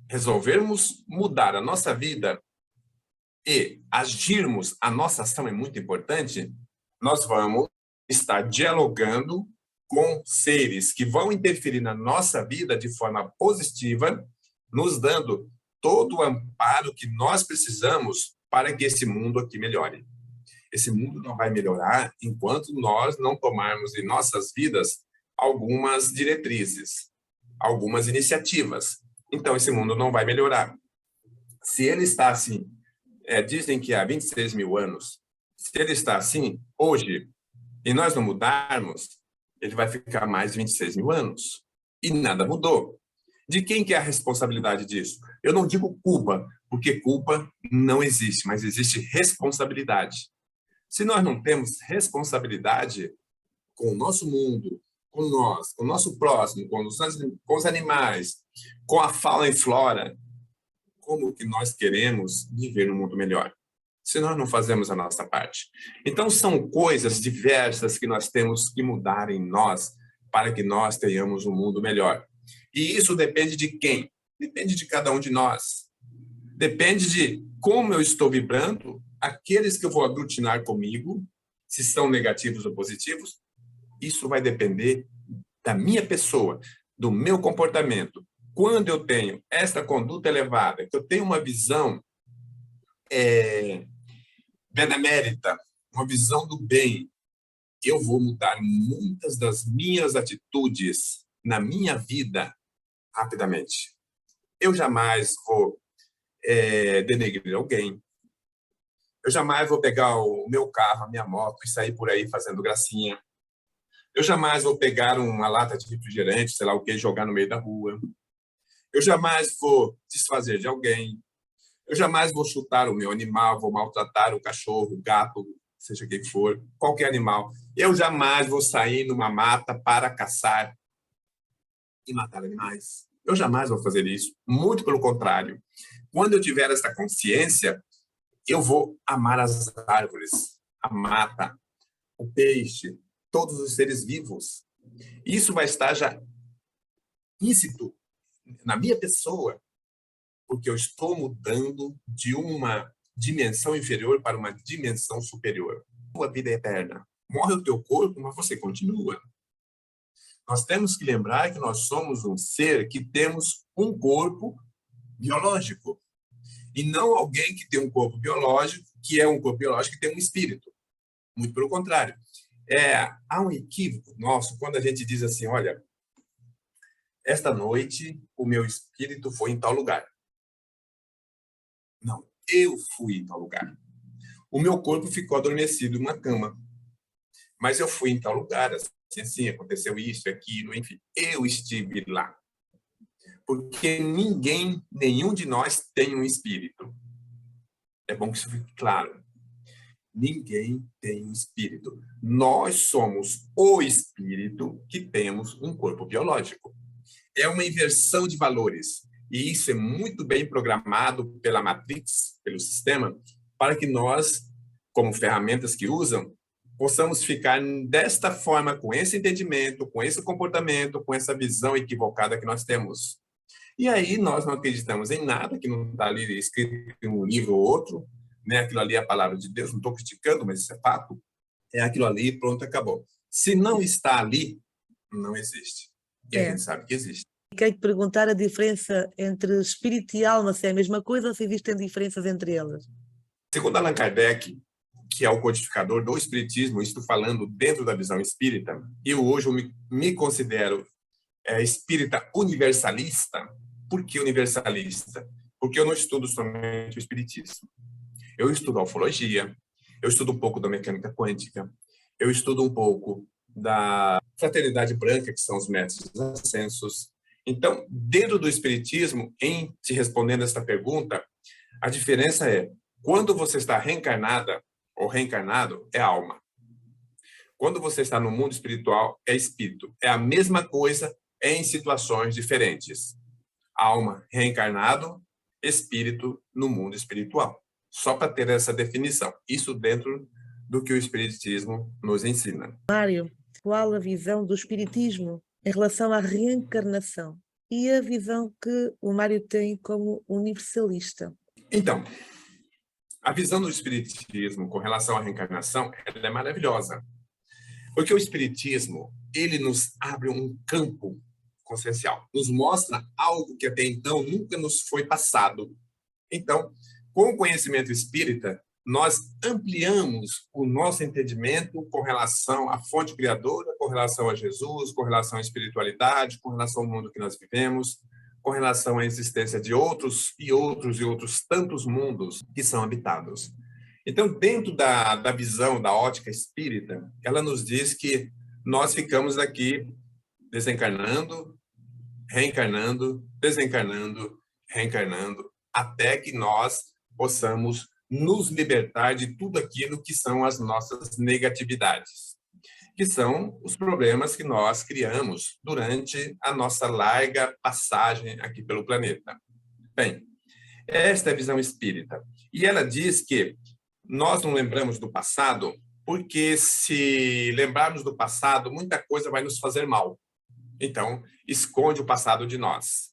B: resolvermos mudar a nossa vida e agirmos, a nossa ação é muito importante, nós vamos estar dialogando com seres que vão interferir na nossa vida de forma positiva, nos dando todo o amparo que nós precisamos para que esse mundo aqui melhore. Esse mundo não vai melhorar enquanto nós não tomarmos em nossas vidas algumas diretrizes, algumas iniciativas. Então, esse mundo não vai melhorar. Se ele está assim, dizem que há 26 mil anos, se ele está assim hoje, e nós não mudarmos, ele vai ficar mais de 26 mil anos. E nada mudou. De quem que é a responsabilidade disso? Eu não digo culpa, porque culpa não existe, mas existe responsabilidade. Se nós não temos responsabilidade com o nosso mundo, com nós, com o nosso próximo, com os animais, com a fauna e flora, como que nós queremos viver num mundo melhor? Se nós não fazemos a nossa parte. Então, são coisas diversas que nós temos que mudar em nós para que nós tenhamos um mundo melhor. E isso depende de quem? Depende de cada um de nós. Depende de como eu estou vibrando, aqueles que eu vou aglutinar comigo, se são negativos ou positivos. Isso vai depender da minha pessoa, do meu comportamento. Quando eu tenho esta conduta elevada, que eu tenho uma visão benemérita, uma visão do bem, eu vou mudar muitas das minhas atitudes na minha vida rapidamente. Eu jamais vou denegrir alguém. Eu jamais vou pegar o meu carro, a minha moto e sair por aí fazendo gracinha. Eu jamais vou pegar uma lata de refrigerante, sei lá o que, e jogar no meio da rua. Eu jamais vou desfazer de alguém. Eu jamais vou chutar o meu animal, vou maltratar o cachorro, o gato, seja quem for, qualquer animal. Eu jamais vou sair numa mata para caçar e matar animais. Eu jamais vou fazer isso. Muito pelo contrário. Quando eu tiver essa consciência, eu vou amar as árvores, a mata, o peixe, todos os seres vivos. Isso vai estar já íncito na minha pessoa, porque eu estou mudando de uma dimensão inferior para uma dimensão superior. A vida é eterna. Morre o teu corpo, mas você continua. Nós temos que lembrar que nós somos um ser que temos um corpo biológico. E não alguém que tem um corpo biológico, que é um corpo biológico que tem um espírito. Muito pelo contrário. Há um equívoco nosso quando a gente diz assim, olha, esta noite o meu espírito foi em tal lugar. Não, eu fui em tal lugar. O meu corpo ficou adormecido numa cama. Mas eu fui em tal lugar, assim, aconteceu isso, aquilo, enfim. Eu estive lá. Porque nenhum de nós tem um espírito. É bom que isso fique claro. Ninguém tem um espírito. Nós somos o espírito que temos um corpo biológico. É uma inversão de valores. E isso é muito bem programado pela Matrix, pelo sistema, para que nós, como ferramentas que usam, possamos ficar desta forma, com esse entendimento, com esse comportamento, com essa visão equivocada que nós temos. E aí nós não acreditamos em nada que não está ali escrito em um livro ou outro, né? Aquilo ali é a palavra de Deus, não estou criticando, mas isso é fato. É aquilo ali, pronto, acabou. Se não está ali, não existe. E a gente sabe que existe.
A: Quero te perguntar a diferença entre espírito e alma, se é a mesma coisa ou se existem diferenças entre elas?
B: Segundo Allan Kardec, que é o codificador do espiritismo, estou falando dentro da visão espírita, eu hoje me considero espírita universalista. Por que universalista? Porque eu não estudo somente o espiritismo. Eu estudo a ufologia, eu estudo um pouco da mecânica quântica, eu estudo um pouco da fraternidade branca, que são os mestres ascensos. Então, dentro do espiritismo, em te respondendo esta pergunta, a diferença é, quando você está reencarnada ou reencarnado, é alma. Quando você está no mundo espiritual, é espírito. É a mesma coisa em situações diferentes. Alma, reencarnado, espírito no mundo espiritual. Só para ter essa definição. Isso dentro do que o espiritismo nos ensina.
A: Mário, qual a visão do espiritismo em relação à reencarnação e a visão que o Mário tem como universalista?
B: Então, a visão do espiritismo com relação à reencarnação, ela é maravilhosa. Porque o espiritismo, ele nos abre um campo consciencial, nos mostra algo que até então nunca nos foi passado. Então, com o conhecimento espírita, nós ampliamos o nosso entendimento com relação à fonte criadora, com relação a Jesus, com relação à espiritualidade, com relação ao mundo que nós vivemos, com relação à existência de outros tantos mundos que são habitados. Então, dentro da visão da ótica espírita, ela nos diz que nós ficamos aqui desencarnando, reencarnando, desencarnando, reencarnando, até que nós possamos nos libertar de tudo aquilo que são as nossas negatividades, que são os problemas que nós criamos durante a nossa larga passagem aqui pelo planeta. Bem, esta é a visão espírita. E ela diz que nós não lembramos do passado, porque se lembrarmos do passado, muita coisa vai nos fazer mal. Então, esconde o passado de nós.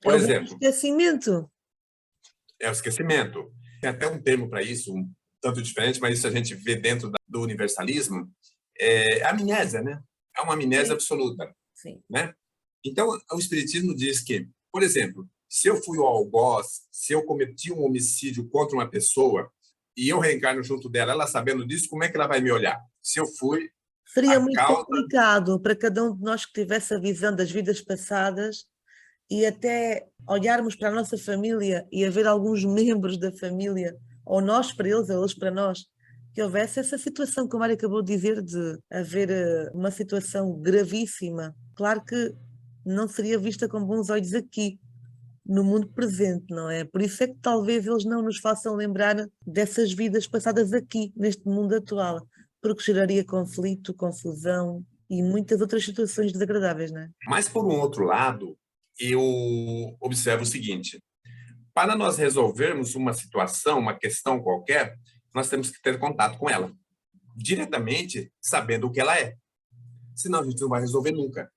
B: Por
A: É o
B: exemplo,
A: esquecimento.
B: é o esquecimento. Tem até um termo para isso, um tanto diferente, mas isso a gente vê dentro do universalismo. É a amnésia, né? É uma amnésia absoluta.
A: Sim.
B: Né? Então, o espiritismo diz que, por exemplo, se eu fui o algoz, se eu cometi um homicídio contra uma pessoa, e eu reencarno junto dela, ela sabendo disso, como é que ela vai me olhar? Se eu fui
A: Seria
B: a
A: muito
B: causa...
A: complicado para cada um de nós que tivesse a visão das vidas passadas e até olharmos para a nossa família e haver alguns membros da família, ou nós para eles, ou eles para nós, que houvesse essa situação que o Mário acabou de dizer, de haver uma situação gravíssima. Claro que não seria vista com bons olhos aqui, no mundo presente, não é? Por isso é que talvez eles não nos façam lembrar dessas vidas passadas aqui, neste mundo atual, porque geraria conflito, confusão e muitas outras situações desagradáveis, não é?
B: Mas, por um outro lado, eu observo o seguinte: para nós resolvermos uma situação, uma questão qualquer, nós temos que ter contato com ela, diretamente sabendo o que ela é. Senão a gente não vai resolver nunca.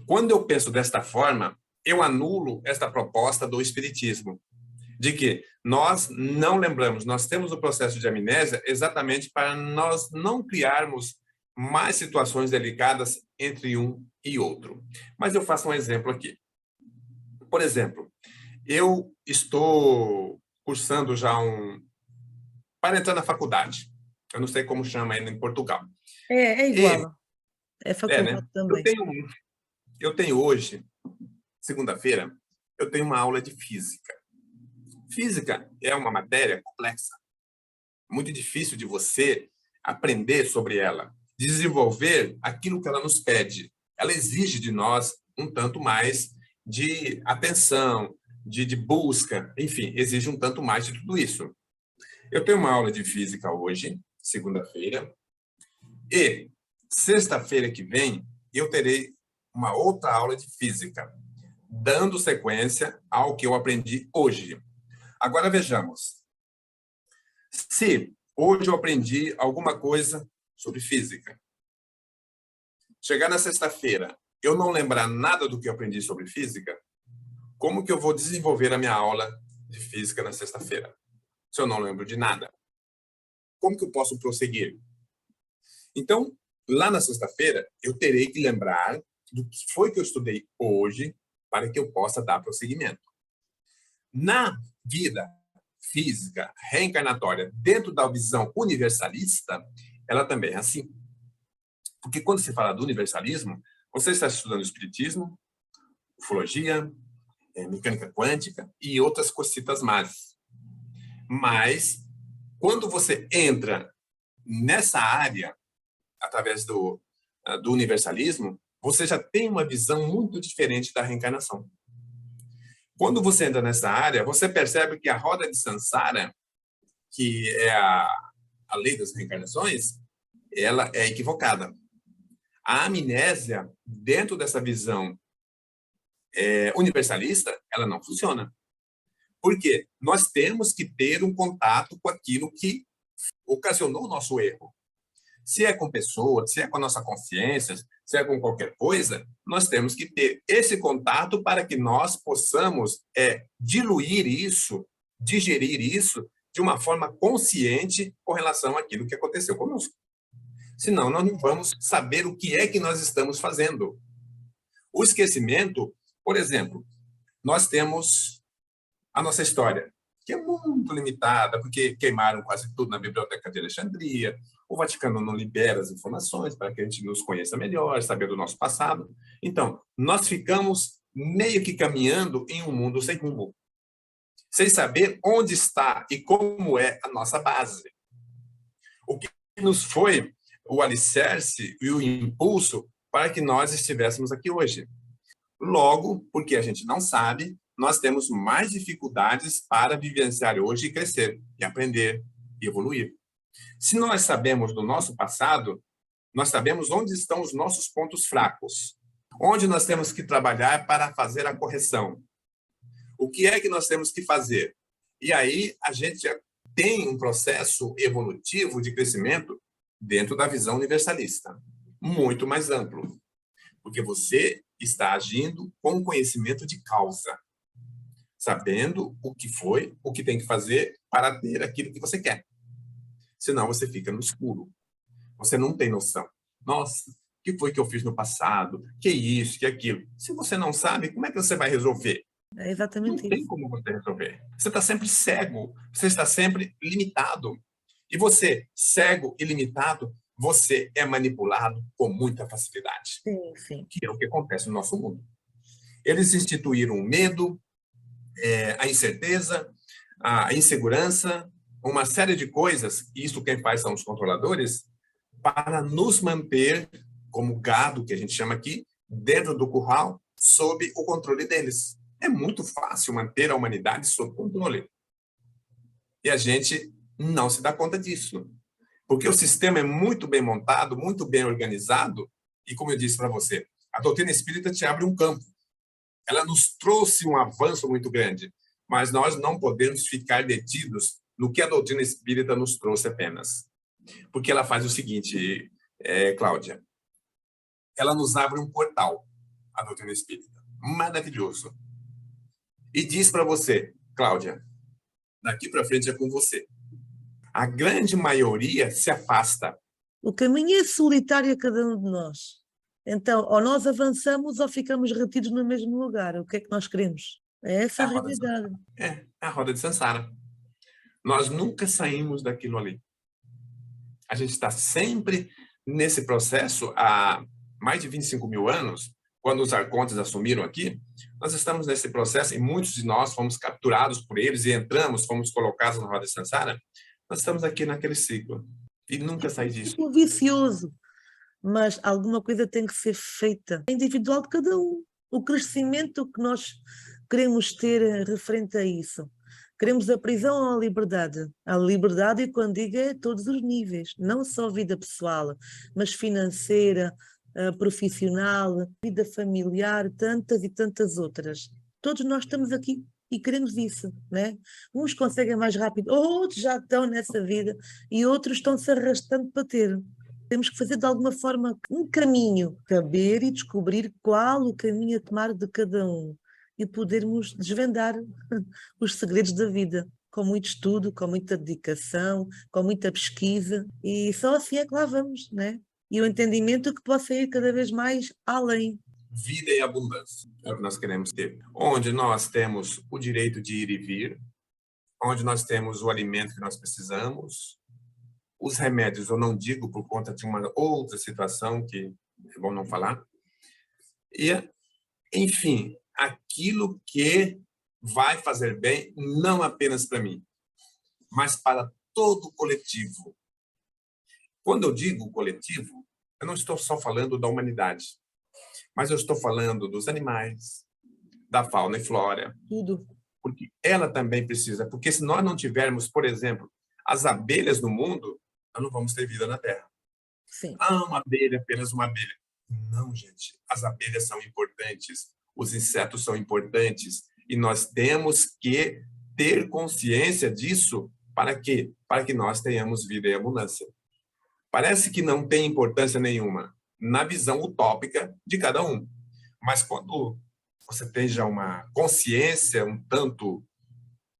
B: Quando eu penso desta forma, eu anulo esta proposta do espiritismo, de que nós não lembramos, nós temos o processo de amnésia exatamente para nós não criarmos mais situações delicadas entre um e outro. Mas eu faço um exemplo aqui. Por exemplo, eu estou cursando já para entrar na faculdade. Eu não sei como chama ainda em Portugal.
A: É igual. É faculdade
B: né?
A: também.
B: Eu tenho hoje, segunda-feira, eu tenho uma aula de física. Física é uma matéria complexa, muito difícil de você aprender sobre ela, desenvolver aquilo que ela nos pede. Ela exige de nós um tanto mais de atenção, de busca, enfim, exige um tanto mais de tudo isso. Eu tenho uma aula de física hoje, segunda-feira, e sexta-feira que vem eu terei uma outra aula de física, dando sequência ao que eu aprendi hoje. Agora vejamos, se hoje eu aprendi alguma coisa sobre física, chegar na sexta-feira, eu não lembrar nada do que eu aprendi sobre física, como que eu vou desenvolver a minha aula de física na sexta-feira, se eu não lembro de nada? Como que eu posso prosseguir? Então, lá na sexta-feira, eu terei que lembrar do que foi que eu estudei hoje para que eu possa dar prosseguimento. Na vida física reencarnatória, dentro da visão universalista, ela também é assim. Porque quando se fala do universalismo, você está estudando espiritismo, ufologia, mecânica quântica e outras cositas mais. Mas, quando você entra nessa área, através do universalismo, você já tem uma visão muito diferente da reencarnação. Quando você entra nessa área, você percebe que a roda de Sansara, que é a lei das reencarnações, ela é equivocada. A amnésia, dentro dessa visão universalista, ela não funciona. Por quê? Nós temos que ter um contato com aquilo que ocasionou o nosso erro. Se é com pessoas, se é com a nossa consciência, se é com qualquer coisa, nós temos que ter esse contato para que nós possamos diluir isso, digerir isso de uma forma consciente com relação àquilo que aconteceu conosco. Senão, nós não vamos saber o que é que nós estamos fazendo. O esquecimento, por exemplo, nós temos a nossa história, que é muito limitada, porque queimaram quase tudo na Biblioteca de Alexandria, o Vaticano não libera as informações para que a gente nos conheça melhor, saber do nosso passado. Então, nós ficamos meio que caminhando em um mundo sem rumo, sem saber onde está e como é a nossa base. O que nos foi o alicerce e o impulso para que nós estivéssemos aqui hoje. Logo, porque a gente não sabe, nós temos mais dificuldades para vivenciar hoje e crescer, e aprender, e evoluir. Se nós sabemos do nosso passado, nós sabemos onde estão os nossos pontos fracos, onde nós temos que trabalhar para fazer a correção. O que é que nós temos que fazer? E aí a gente já tem um processo evolutivo de crescimento dentro da visão universalista, muito mais amplo, porque você está agindo com conhecimento de causa, sabendo o que foi, o que tem que fazer para ter aquilo que você quer. Senão você fica no escuro. Você não tem noção. Nossa, o que foi que eu fiz no passado? Que isso, que aquilo? Se você não sabe, como é que você vai resolver?
A: É
B: Não
A: exatamente
B: tem
A: isso.
B: como você resolver. Você está sempre cego, você está sempre limitado. E você, cego e limitado, você é manipulado com muita facilidade,
A: Sim, sim.
B: que é o que acontece no nosso mundo. Eles instituíram o medo, a incerteza, a insegurança, uma série de coisas, e isso quem faz são os controladores, para nos manter, como gado, que a gente chama aqui, dentro do curral, sob o controle deles. É muito fácil manter a humanidade sob controle. E a gente não se dá conta disso. Porque o sistema é muito bem montado, muito bem organizado, e como eu disse para você, a doutrina espírita te abre um campo. Ela nos trouxe um avanço muito grande, mas nós não podemos ficar detidos no que a doutrina espírita nos trouxe apenas. Porque ela faz o seguinte, Cláudia, ela nos abre um portal, a doutrina espírita, maravilhoso. E diz para você, Cláudia, daqui para frente é com você. A grande maioria se afasta.
A: O caminho é solitário a cada um de nós. Então, ou nós avançamos ou ficamos retidos no mesmo lugar. O que é que nós queremos? É
B: É
A: essa
B: a
A: a
B: roda de
A: realidade.
B: Sansara. É a roda de Sansara. Nós nunca saímos daquilo ali. A gente está sempre nesse processo há mais de 25 mil anos, quando os arcontes assumiram aqui, nós estamos nesse processo e muitos de nós fomos capturados por eles e entramos, fomos colocados na roda de Sansara. Nós estamos aqui naquele ciclo e nunca saí disso.
A: Ciclo vicioso. Mas alguma coisa tem que ser feita. É individual de cada um. O crescimento que nós queremos ter referente a isso. Queremos a prisão ou a liberdade? A liberdade, e quando digo, é a todos os níveis, não só vida pessoal, mas financeira, profissional, vida familiar, tantas e tantas outras. Todos nós estamos aqui e queremos isso, né? Uns conseguem mais rápido, outros já estão nessa vida e outros estão-se arrastando para ter. Temos que fazer de alguma forma um caminho, saber e descobrir qual o caminho a tomar de cada um e podermos desvendar os segredos da vida, com muito estudo, com muita dedicação, com muita pesquisa, e só assim é que lá vamos, né? E o entendimento que possa ir cada vez mais além.
B: Vida e abundância é o que nós queremos ter. Onde nós temos o direito de ir e vir, onde nós temos o alimento que nós precisamos, os remédios, eu não digo por conta de uma outra situação que é bom não falar, e, enfim, aquilo que vai fazer bem não apenas para mim, mas para todo o coletivo. Quando eu digo coletivo, Eu não estou só falando da humanidade, mas eu estou falando dos animais, da fauna e flora,
A: Tudo.
B: porque ela também precisa. Porque se nós não tivermos, por exemplo, as abelhas no mundo, nós não vamos ter vida na Terra.
A: Sim.
B: Ah, uma abelha, apenas uma abelha. Não, gente. As abelhas são importantes, os insetos são importantes, e nós temos que ter consciência disso para quê? Para que nós tenhamos vida em abundância. Parece que não tem importância nenhuma na visão utópica de cada um. Mas quando você tem já uma consciência um tanto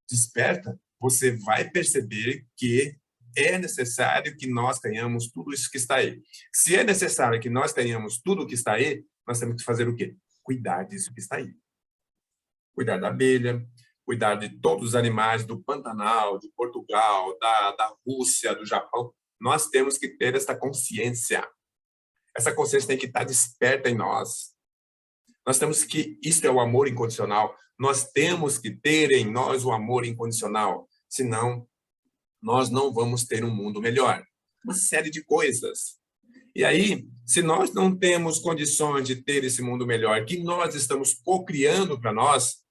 B: desperta, você vai perceber que é necessário que nós tenhamos tudo isso que está aí. Se é necessário que nós tenhamos tudo o que está aí, nós temos que fazer o quê? Cuidar disso que está aí. Cuidar da abelha, cuidar de todos os animais do Pantanal, de Portugal, da Rússia, do Japão. Nós temos que ter essa consciência. Essa consciência tem que estar desperta em nós. Nós temos que, isso é o amor incondicional, nós temos que ter em nós o amor incondicional, senão nós não vamos ter um mundo melhor. Uma série de coisas. E aí, se nós não temos condições de ter esse mundo melhor, que nós estamos co-criando para nós,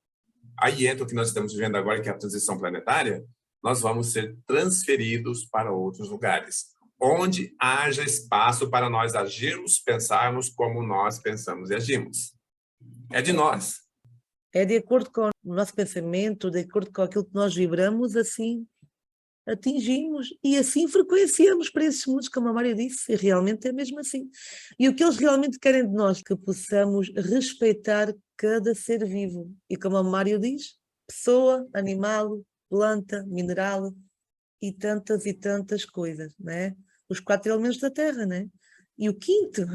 B: aí entra o que nós estamos vivendo agora, que é a transição planetária, nós vamos ser transferidos para outros lugares, onde haja espaço para nós agirmos, pensarmos como nós pensamos e agimos. É de nós.
A: É de acordo com o nosso pensamento, de acordo com aquilo que nós vibramos, assim atingimos e assim frequenciamos para esses mundos, como a Mário disse, e realmente é mesmo assim. E o que eles realmente querem de nós, que possamos respeitar cada ser vivo. E como a Mário diz, pessoa, animal, planta, mineral e tantas coisas, né? Os 4 elementos da Terra, né? E o quinto,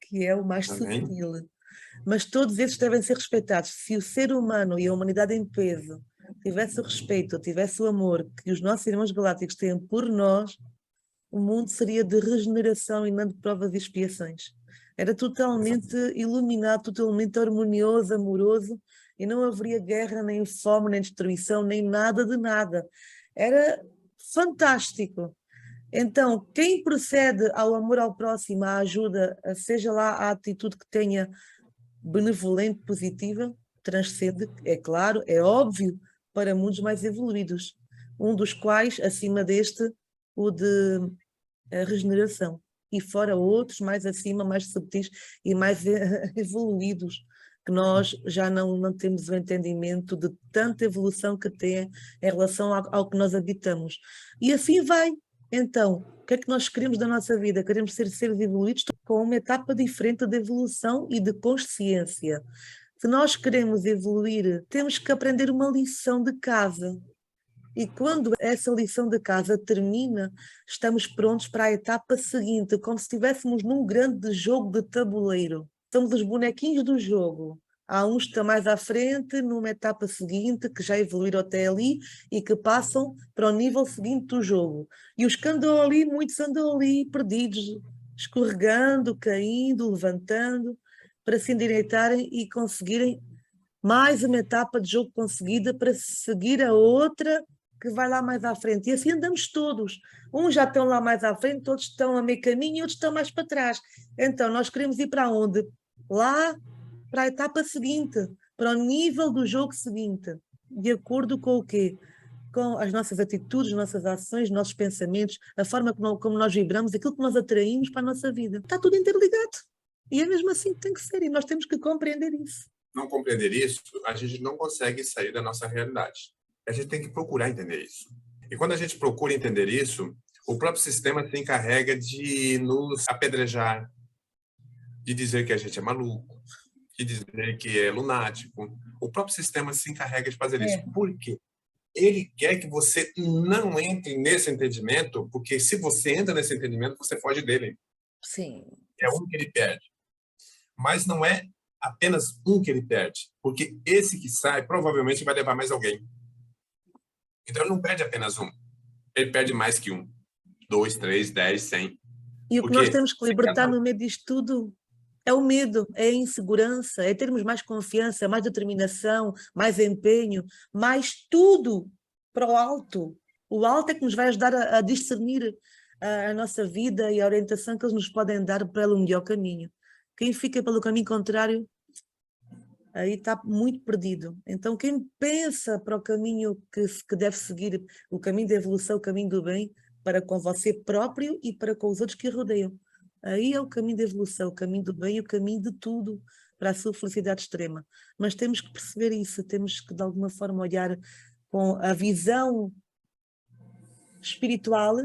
A: que é o mais
B: Amém?
A: sutil. Mas todos esses devem ser respeitados. Se o ser humano e a humanidade em peso tivesse o respeito, tivesse o amor que os nossos irmãos galácticos têm por nós, o mundo seria de regeneração e não de provas e expiações. Era totalmente iluminado, totalmente harmonioso, amoroso, e não haveria guerra, nem fome, nem destruição, nem nada de nada. Era fantástico. Então, quem procede ao amor ao próximo, à ajuda, seja lá a atitude que tenha benevolente, positiva, transcende, é claro, é óbvio, para mundos mais evoluídos, um dos quais, acima deste, o de regeneração, e fora outros mais acima, mais subtis e mais evoluídos, que nós já não temos o entendimento de tanta evolução que tem em relação ao que nós habitamos. E assim vai. Então, o que é que nós queremos da nossa vida? Queremos ser seres evoluídos com uma etapa diferente de evolução e de consciência. Se nós queremos evoluir, temos que aprender uma lição de casa. E quando essa lição de casa termina, estamos prontos para a etapa seguinte, como se estivéssemos num grande jogo de tabuleiro. Somos os bonequinhos do jogo. Há uns que estão mais à frente, numa etapa seguinte, que já evoluíram até ali e que passam para o nível seguinte do jogo. E os que andam ali, muitos andam ali perdidos, escorregando, caindo, levantando, para se endireitarem e conseguirem mais uma etapa de jogo conseguida para seguir a outra que vai lá mais à frente. E assim andamos todos. Uns já estão lá mais à frente, outros estão a meio caminho e outros estão mais para trás. Então, nós queremos ir para onde? Lá para a etapa seguinte, para o nível do jogo seguinte. De acordo com o quê? Com as nossas atitudes, as nossas ações, os nossos pensamentos, a forma como nós vibramos, aquilo que nós atraímos para a nossa vida. Está tudo interligado. E é mesmo assim que tem que ser. E nós temos que compreender isso.
B: Não compreender isso, a gente não consegue sair da nossa realidade. A gente tem que procurar entender isso. E quando a gente procura entender isso, o próprio sistema se encarrega de nos apedrejar, de dizer que a gente é maluco, de dizer que é lunático. O próprio sistema se encarrega de fazer isso. Por quê? Ele quer que você não entre nesse entendimento, porque se você entra nesse entendimento, você foge dele.
A: Sim.
B: É um que ele perde. Mas não é apenas um que ele perde, porque esse que sai provavelmente vai levar mais alguém. Então ele não perde apenas um, ele perde mais que um, 2, 3, 10, 100.
A: E o que nós temos que libertar no meio disto tudo é o medo, é a insegurança, é termos mais confiança, mais determinação, mais empenho, mais tudo para o alto. O alto é que nos vai ajudar a discernir a nossa vida e a orientação que eles nos podem dar pelo melhor caminho. Quem fica pelo caminho contrário, aí está muito perdido. Então, quem pensa para o caminho que deve seguir, o caminho da evolução, o caminho do bem, para com você próprio e para com os outros que o rodeiam. Aí é o caminho da evolução, o caminho do bem, o caminho de tudo, para a sua felicidade extrema. Mas temos que perceber isso, temos que de alguma forma olhar com a visão espiritual.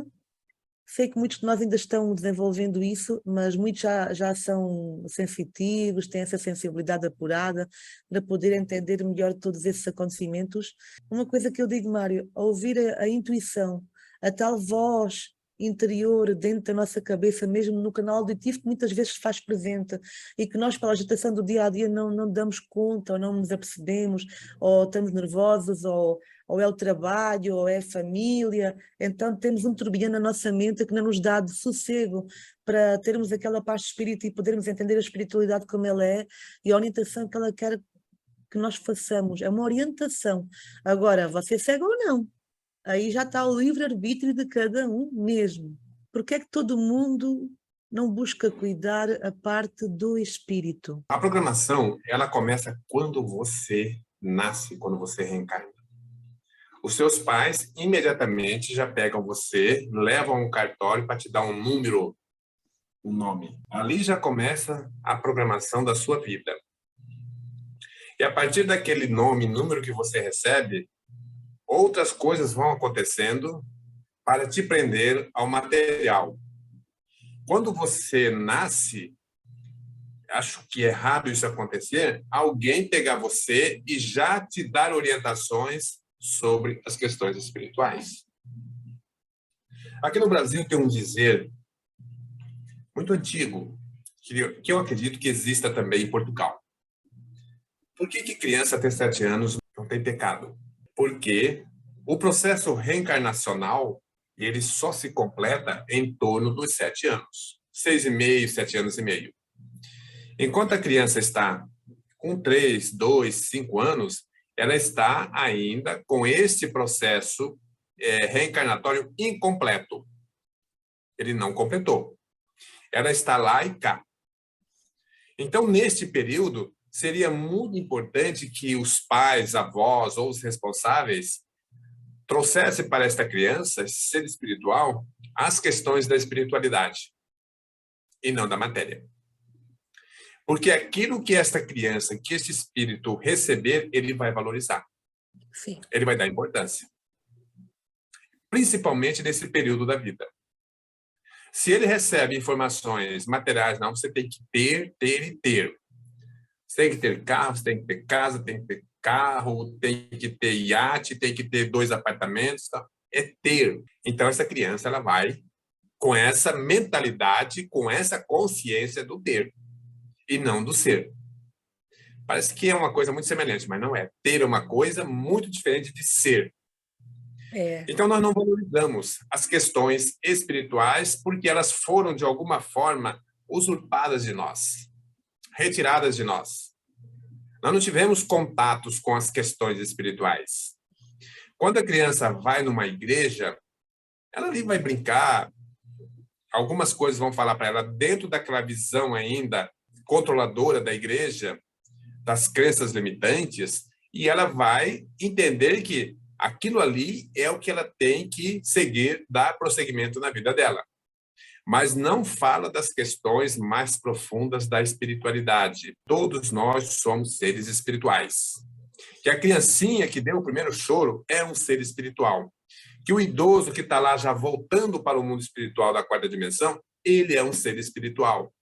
A: Sei que muitos de nós ainda estão desenvolvendo isso, mas muitos já são sensitivos, têm essa sensibilidade apurada para poder entender melhor todos esses acontecimentos. Uma coisa que eu digo, Mário, ao ouvir a intuição, a tal voz interior dentro da nossa cabeça, mesmo no canal auditivo, que muitas vezes se faz presente e que nós, pela agitação do dia a dia, não damos conta, ou não nos apercebemos, ou estamos nervosos, ou é o trabalho, ou é a família. Então temos um turbilhão na nossa mente que não nos dá de sossego para termos aquela paz de espírito e podermos entender a espiritualidade como ela é e a orientação que ela quer que nós façamos. É uma orientação. Agora, você segue ou não? Aí já está o livre-arbítrio de cada um mesmo. Porque é que todo mundo não busca cuidar a parte do espírito?
B: A programação, ela começa quando você nasce, quando você reencarna. Os seus pais imediatamente já pegam você, levam a um cartório para te dar um número, um nome. Ali já começa a programação da sua vida. E a partir daquele nome, número que você recebe, outras coisas vão acontecendo para te prender ao material. Quando você nasce, acho que é raro isso acontecer, alguém pegar você e já te dar orientações sobre as questões espirituais. Aqui no Brasil tem um dizer muito antigo, que eu acredito que exista também em Portugal. Por que criança até 7 anos não tem pecado? Porque o processo reencarnacional, ele só se completa em torno dos 7 anos. 6,5, 7 anos e meio. Enquanto a criança está com 3, 2, 5 anos, ela está ainda com este processo reencarnatório incompleto. Ele não completou. Ela está lá e cá. Então, neste período, seria muito importante que os pais, avós ou os responsáveis trouxessem para esta criança, esse ser espiritual, as questões da espiritualidade e não da matéria. Porque aquilo que esta criança, que este espírito receber, ele vai valorizar.
A: Sim.
B: Ele vai dar importância. Principalmente nesse período da vida. Se ele recebe informações materiais, não, você tem que ter e ter. Você tem que ter carro, você tem que ter casa, tem que ter carro, tem que ter iate, tem que ter 2 apartamentos. Tá? É ter. Então, essa criança ela vai com essa mentalidade, com essa consciência do ter e não do ser. Parece que é uma coisa muito semelhante, mas não é. Ter é uma coisa muito diferente de ser. Então, nós não valorizamos as questões espirituais porque elas foram, de alguma forma, usurpadas de nós, retiradas de nós. Nós não tivemos contatos com as questões espirituais. Quando a criança vai numa igreja, ela ali vai brincar, algumas coisas vão falar para ela dentro daquela visão ainda controladora da igreja, das crenças limitantes, e ela vai entender que aquilo ali é o que ela tem que seguir, dar prosseguimento na vida dela. Mas não fala das questões mais profundas da espiritualidade. Todos nós somos seres espirituais. Que a criancinha que deu o primeiro choro é um ser espiritual. Que o idoso que está lá já voltando para o mundo espiritual da 4ª dimensão, ele é um ser espiritual.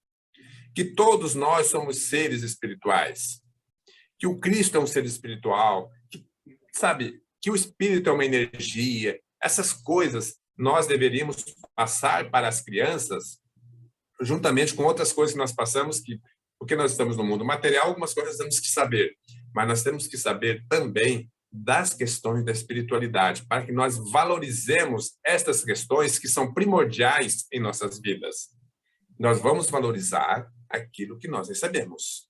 B: Que todos nós somos seres espirituais. Que o Cristo é um ser espiritual. Que, sabe, que o espírito é uma energia. Essas coisas nós deveríamos passar para as crianças, juntamente com outras coisas que nós passamos, porque nós estamos no mundo material, algumas coisas temos que saber, mas nós temos que saber também das questões da espiritualidade, para que nós valorizemos estas questões que são primordiais em nossas vidas. Nós vamos valorizar aquilo que nós recebemos.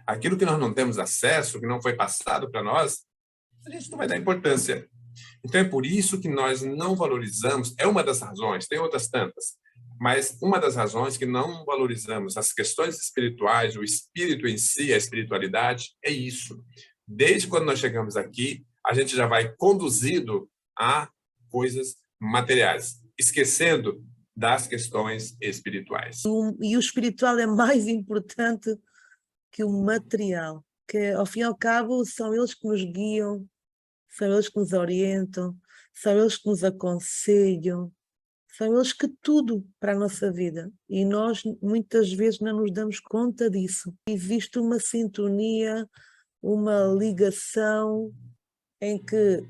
B: Aquilo que nós não temos acesso, que não foi passado para nós, a gente não vai dar importância. Então, é por isso que nós não valorizamos, é uma das razões, tem outras tantas, mas uma das razões que não valorizamos as questões espirituais, o espírito em si, a espiritualidade, é isso. Desde quando nós chegamos aqui, a gente já vai conduzido a coisas materiais, esquecendo das questões espirituais.
A: E o espiritual é mais importante que o material, que ao fim e ao cabo são eles que nos guiam, são eles que nos orientam, são eles que nos aconselham, são eles que tudo para a nossa vida. E nós muitas vezes não nos damos conta disso. Existe uma sintonia, uma ligação em que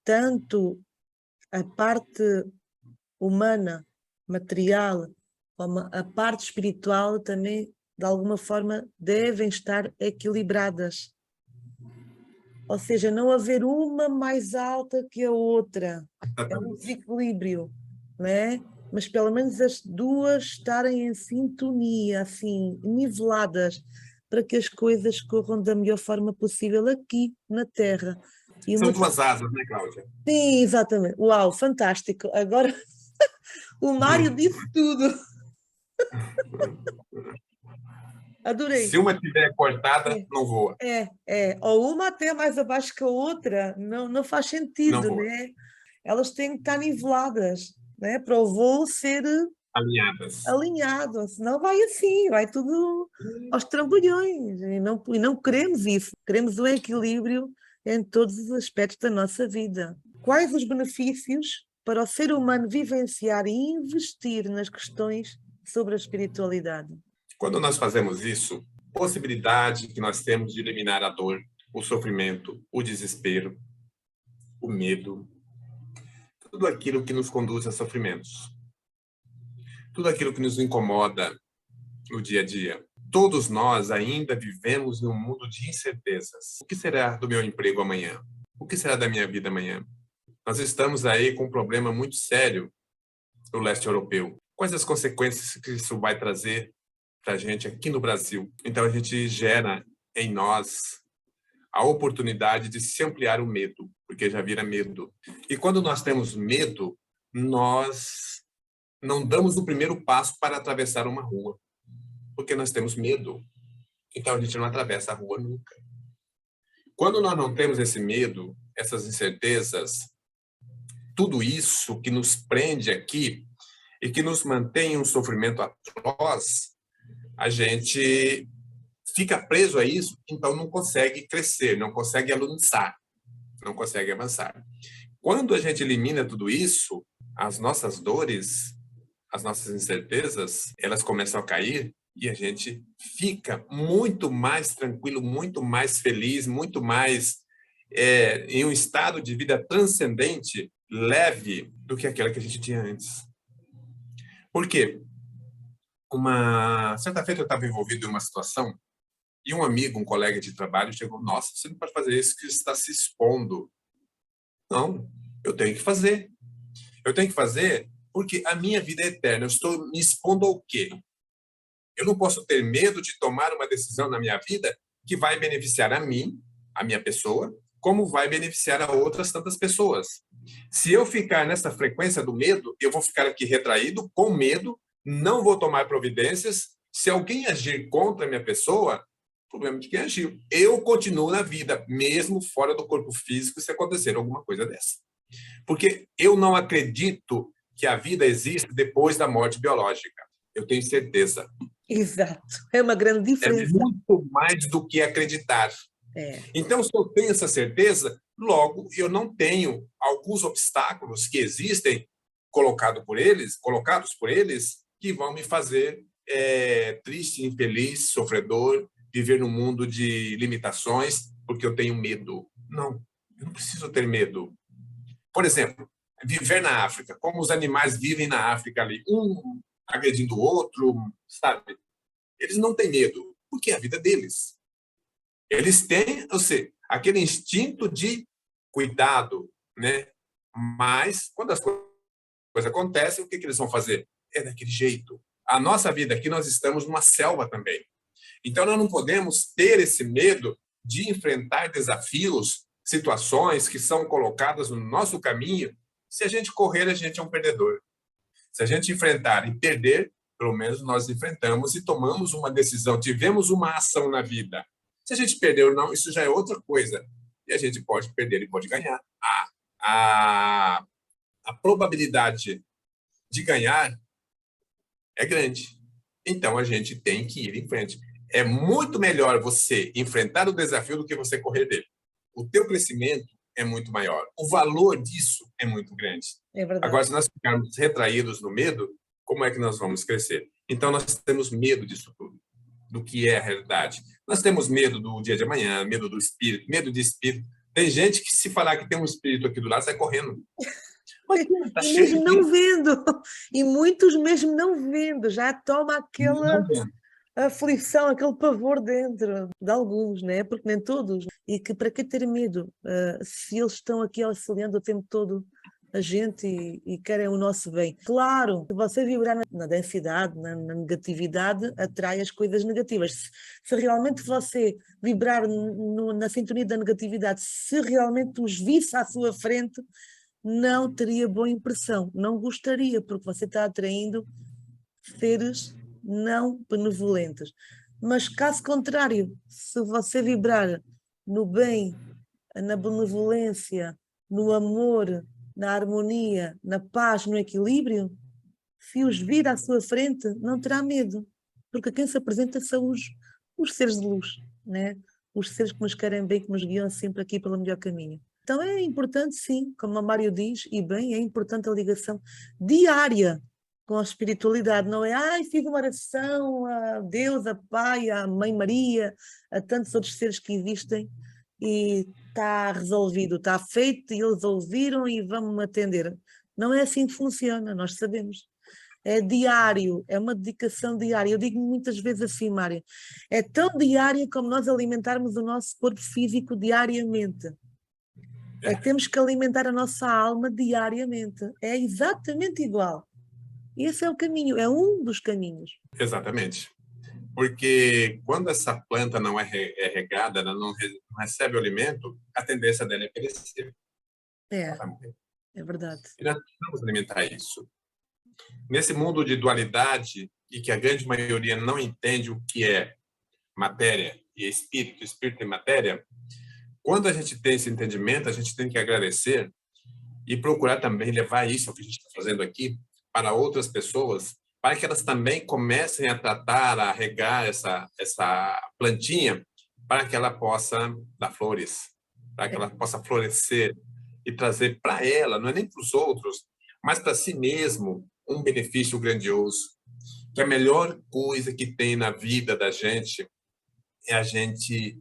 A: tanto a parte humana, material, como a parte espiritual também, de alguma forma, devem estar equilibradas. Ou seja, não haver uma mais alta que a outra. É um desequilíbrio, não é? Mas pelo menos as duas estarem em sintonia, assim, niveladas, para que as coisas corram da melhor forma possível aqui na Terra. E
B: São duas asas, né, Cláudia?
A: Sim, exatamente. Uau, fantástico. Agora o Mário disse tudo. Adorei.
B: Se uma estiver cortada, não voa.
A: Ou uma até mais abaixo que a outra, não faz
B: Não
A: sentido,
B: voa.
A: né? Elas têm que estar niveladas, né? Para o voo ser
B: Alinhadas.
A: alinhado, senão vai assim, vai tudo aos trambolhões, e não queremos isso, queremos o equilíbrio em todos os aspectos da nossa vida. Quais os benefícios para o ser humano vivenciar e investir nas questões sobre a espiritualidade?
B: Quando nós fazemos isso, possibilidade que nós temos de eliminar a dor, o sofrimento, o desespero, o medo, tudo aquilo que nos conduz a sofrimentos, tudo aquilo que nos incomoda no dia a dia. Todos nós ainda vivemos num mundo de incertezas. O que será do meu emprego amanhã? O que será da minha vida amanhã? Nós estamos aí com um problema muito sério no leste europeu. Quais as consequências que isso vai trazer para a gente aqui no Brasil? Então, a gente gera em nós a oportunidade de se ampliar o medo, porque já vira medo. E quando nós temos medo, nós não damos o primeiro passo para atravessar uma rua, porque nós temos medo. Então, a gente não atravessa a rua nunca. Quando nós não temos esse medo, essas incertezas, tudo isso que nos prende aqui e que nos mantém em um sofrimento atroz, a gente fica preso a isso, então não consegue crescer, não consegue avançar, não consegue avançar. Quando a gente elimina tudo isso, as nossas dores, as nossas incertezas, elas começam a cair e a gente fica muito mais tranquilo, muito mais feliz, muito mais em um estado de vida transcendente, leve, do que aquela que a gente tinha antes. Por quê? Certa feita eu estava envolvido em uma situação e um amigo, um colega de trabalho chegou, nossa, você não pode fazer isso que você está se expondo. Não, eu tenho que fazer. Eu tenho que fazer porque a minha vida é eterna. Eu estou me expondo ao quê? Eu não posso ter medo de tomar uma decisão na minha vida que vai beneficiar a mim, a minha pessoa, como vai beneficiar a outras tantas pessoas. Se eu ficar nessa frequência do medo, eu vou ficar aqui retraído, com medo, não vou tomar providências. Se alguém agir contra a minha pessoa, problema de quem agiu. Eu continuo na vida, mesmo fora do corpo físico, se acontecer alguma coisa dessa. Porque eu não acredito que a vida existe depois da morte biológica. Eu tenho certeza.
A: Exato, é uma grande diferença.
B: É muito mais do que acreditar. Então, se eu tenho essa certeza, logo eu não tenho alguns obstáculos que existem colocados por eles, que vão me fazer triste, infeliz, sofredor, viver num mundo de limitações, porque eu tenho medo. Não, eu não preciso ter medo. Por exemplo, viver na África, como os animais vivem na África ali, um agredindo o outro, sabe? Eles não têm medo, porque é a vida deles. Eles têm, ou seja, aquele instinto de cuidado, né? Mas, quando as coisas acontecem, o que eles vão fazer? É daquele jeito. A nossa vida aqui, nós estamos numa selva também. Então, nós não podemos ter esse medo de enfrentar desafios situações que são colocadas no nosso caminho. Se a gente correr, a gente é um perdedor. Se a gente enfrentar e perder, pelo menos nós enfrentamos e tomamos uma decisão, tivemos uma ação na vida. Se a gente perdeu ou não, isso já é outra coisa. E a gente pode perder e pode ganhar. A, a probabilidade de ganhar é grande. Então, a gente tem que ir em frente. É muito melhor você enfrentar o desafio do que você correr dele. O teu crescimento é muito maior. O valor disso é muito grande.
A: É verdade.
B: Agora, se nós ficarmos retraídos no medo, como é que nós vamos crescer? Então, nós temos medo disso tudo, do que é a realidade. Nós temos medo do dia de amanhã, medo do espírito, medo de espírito. Tem gente que, se falar que tem um espírito aqui do lado, sai correndo. Mas tá
A: E
B: cheio
A: mesmo
B: de
A: não
B: gente.
A: vendo, e muitos mesmo não vendo, já toma aquela
B: Não vendo.
A: aflição, aquele pavor dentro de alguns, né? Porque nem todos. E que para que ter medo? Se eles estão aqui auxiliando o tempo todo a gente e querem o nosso bem. Claro, se você vibrar na densidade, na negatividade, atrai as coisas negativas. Se realmente você vibrar na sintonia da negatividade, se realmente os visse à sua frente, não teria boa impressão, não gostaria, porque você está atraindo seres não benevolentes. Mas caso contrário, se você vibrar no bem, na benevolência, no amor, na harmonia, na paz, no equilíbrio, se os vir à sua frente, não terá medo, porque quem se apresenta são os seres de luz, né? Os seres que nos querem bem, que nos guiam sempre aqui pelo melhor caminho. Então é importante, sim, como a Mário diz, e bem, é importante a ligação diária com a espiritualidade, não é, fiz uma oração a Deus, a Pai, a Mãe Maria, a tantos outros seres que existem e está resolvido, está feito e eles ouviram e vão-me atender. Não é assim que funciona, nós sabemos. É diário, é uma dedicação diária. Eu digo muitas vezes assim, Mário, é tão diária como nós alimentarmos o nosso corpo físico diariamente. É que temos que alimentar a nossa alma diariamente. É exatamente igual. Esse é o caminho, é um dos caminhos.
B: Exatamente. Porque quando essa planta não é regada, ela não recebe o alimento, a tendência dela é perecer. Ela vai morrer.
A: É verdade.
B: E nós precisamos alimentar isso. Nesse mundo de dualidade, e que a grande maioria não entende o que é matéria e espírito e matéria, quando a gente tem esse entendimento, a gente tem que agradecer e procurar também levar isso, o que a gente está fazendo aqui, para outras pessoas, para que elas também comecem a tratar, a regar essa plantinha, para que ela possa dar flores, para que ela possa florescer e trazer para ela, não é nem para os outros, mas para si mesmo, um benefício grandioso. Que a melhor coisa que tem na vida da gente é a gente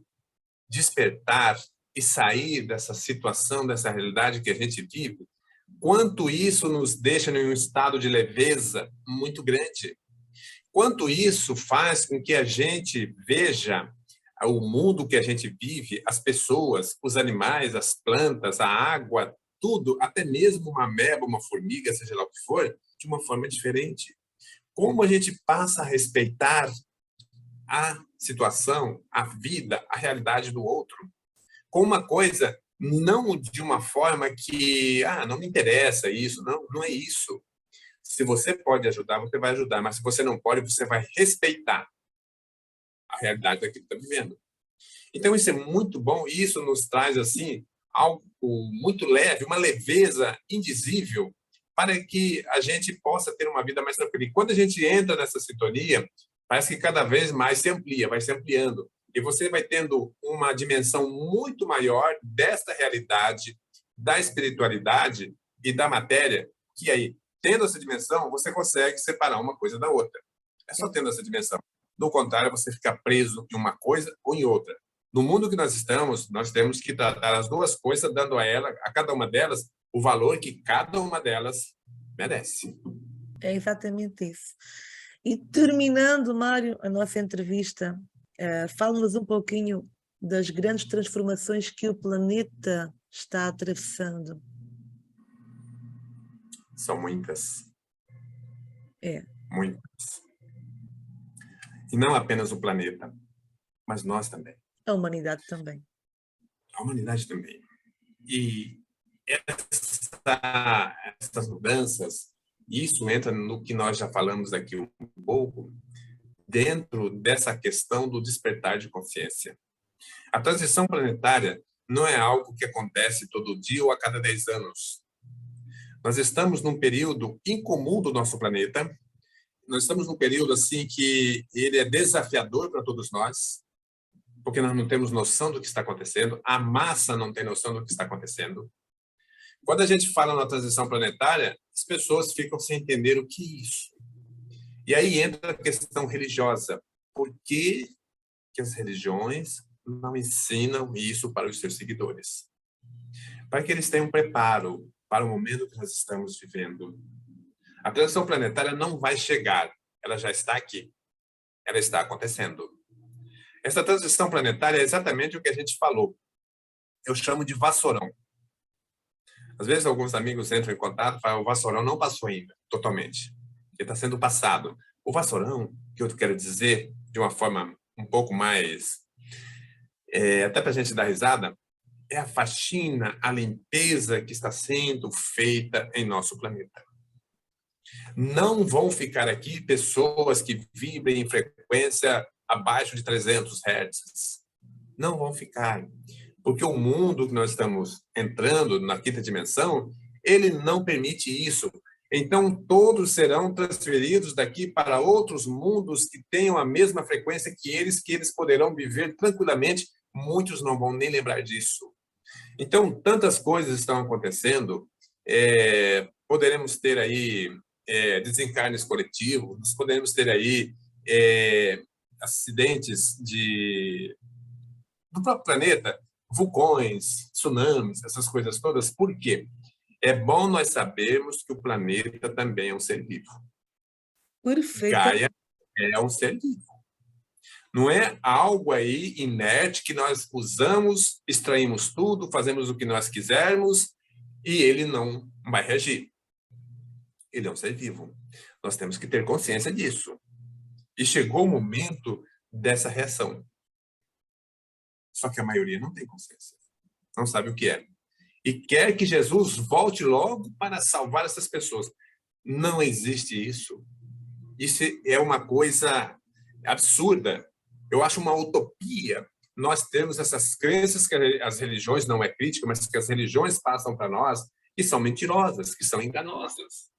B: despertar e sair dessa situação, dessa realidade que a gente vive. Quanto isso nos deixa em um estado de leveza muito grande. Quanto isso faz com que a gente veja o mundo que a gente vive, as pessoas, os animais, as plantas, a água, tudo, até mesmo uma ameba, uma formiga, seja lá o que for, de uma forma diferente. Como a gente passa a respeitar a situação, a vida, a realidade do outro, com uma coisa não de uma forma que, não me interessa isso, não é isso. Se você pode ajudar, você vai ajudar, mas se você não pode, você vai respeitar a realidade daquilo que está vivendo. Então, isso é muito bom e isso nos traz, assim, algo muito leve, uma leveza indizível para que a gente possa ter uma vida mais tranquila. E quando a gente entra nessa sintonia, parece que cada vez mais se amplia, vai se ampliando. E você vai tendo uma dimensão muito maior desta realidade, da espiritualidade e da matéria, que aí, tendo essa dimensão, você consegue separar uma coisa da outra. É só tendo essa dimensão. Do contrário, você fica preso em uma coisa ou em outra. No mundo que nós estamos, nós temos que tratar as duas coisas, dando a cada uma delas, o valor que cada uma delas merece.
A: É exatamente isso. E terminando, Mário, a nossa entrevista, fala-nos um pouquinho das grandes transformações que o planeta está atravessando.
B: São muitas.
A: É.
B: Muitas. E não apenas o planeta, mas nós também.
A: A humanidade também.
B: A humanidade também. E essas mudanças, isso entra no que nós já falamos aqui um pouco, dentro dessa questão do despertar de consciência. A transição planetária não é algo que acontece todo dia ou a cada 10 anos. Nós estamos num período incomum do nosso planeta. Nós estamos num período assim que ele é desafiador para todos nós, porque nós não temos noção do que está acontecendo, a massa não tem noção do que está acontecendo. Quando a gente fala na transição planetária, as pessoas ficam sem entender o que é isso. E aí entra a questão religiosa. Por que as religiões não ensinam isso para os seus seguidores? Para que eles tenham preparo para o momento que nós estamos vivendo. A transição planetária não vai chegar, ela já está aqui. Ela está acontecendo. Essa transição planetária é exatamente o que a gente falou. Eu chamo de vassourão. Às vezes, alguns amigos entram em contato e falam: o vassourão não passou ainda, totalmente. Ele está sendo passado. O vassourão, que eu quero dizer, de uma forma um pouco mais, até para a gente dar risada, é a faxina, a limpeza que está sendo feita em nosso planeta. Não vão ficar aqui pessoas que vibrem em frequência abaixo de 300 Hz. Não vão ficar. Porque o mundo que nós estamos entrando, na quinta dimensão, ele não permite isso. Então, todos serão transferidos daqui para outros mundos que tenham a mesma frequência que eles poderão viver tranquilamente. Muitos não vão nem lembrar disso. Então, tantas coisas estão acontecendo. Poderemos ter aí desencarnes coletivos, nós poderemos ter aí acidentes do próprio planeta, vulcões, tsunamis, essas coisas todas. Por quê? É bom nós sabermos que o planeta também é um ser vivo.
A: Perfeito.
B: Gaia é um ser vivo. Não é algo aí inerte que nós usamos, extraímos tudo, fazemos o que nós quisermos e ele não vai reagir. Ele é um ser vivo. Nós temos que ter consciência disso. E chegou o momento dessa reação. Só que a maioria não tem consciência. Não sabe o que é. E quer que Jesus volte logo para salvar essas pessoas. Não existe isso. Isso é uma coisa absurda. Eu acho uma utopia nós termos essas crenças que as religiões, não é crítica, mas que as religiões passam para nós, que são mentirosas, que são enganosas.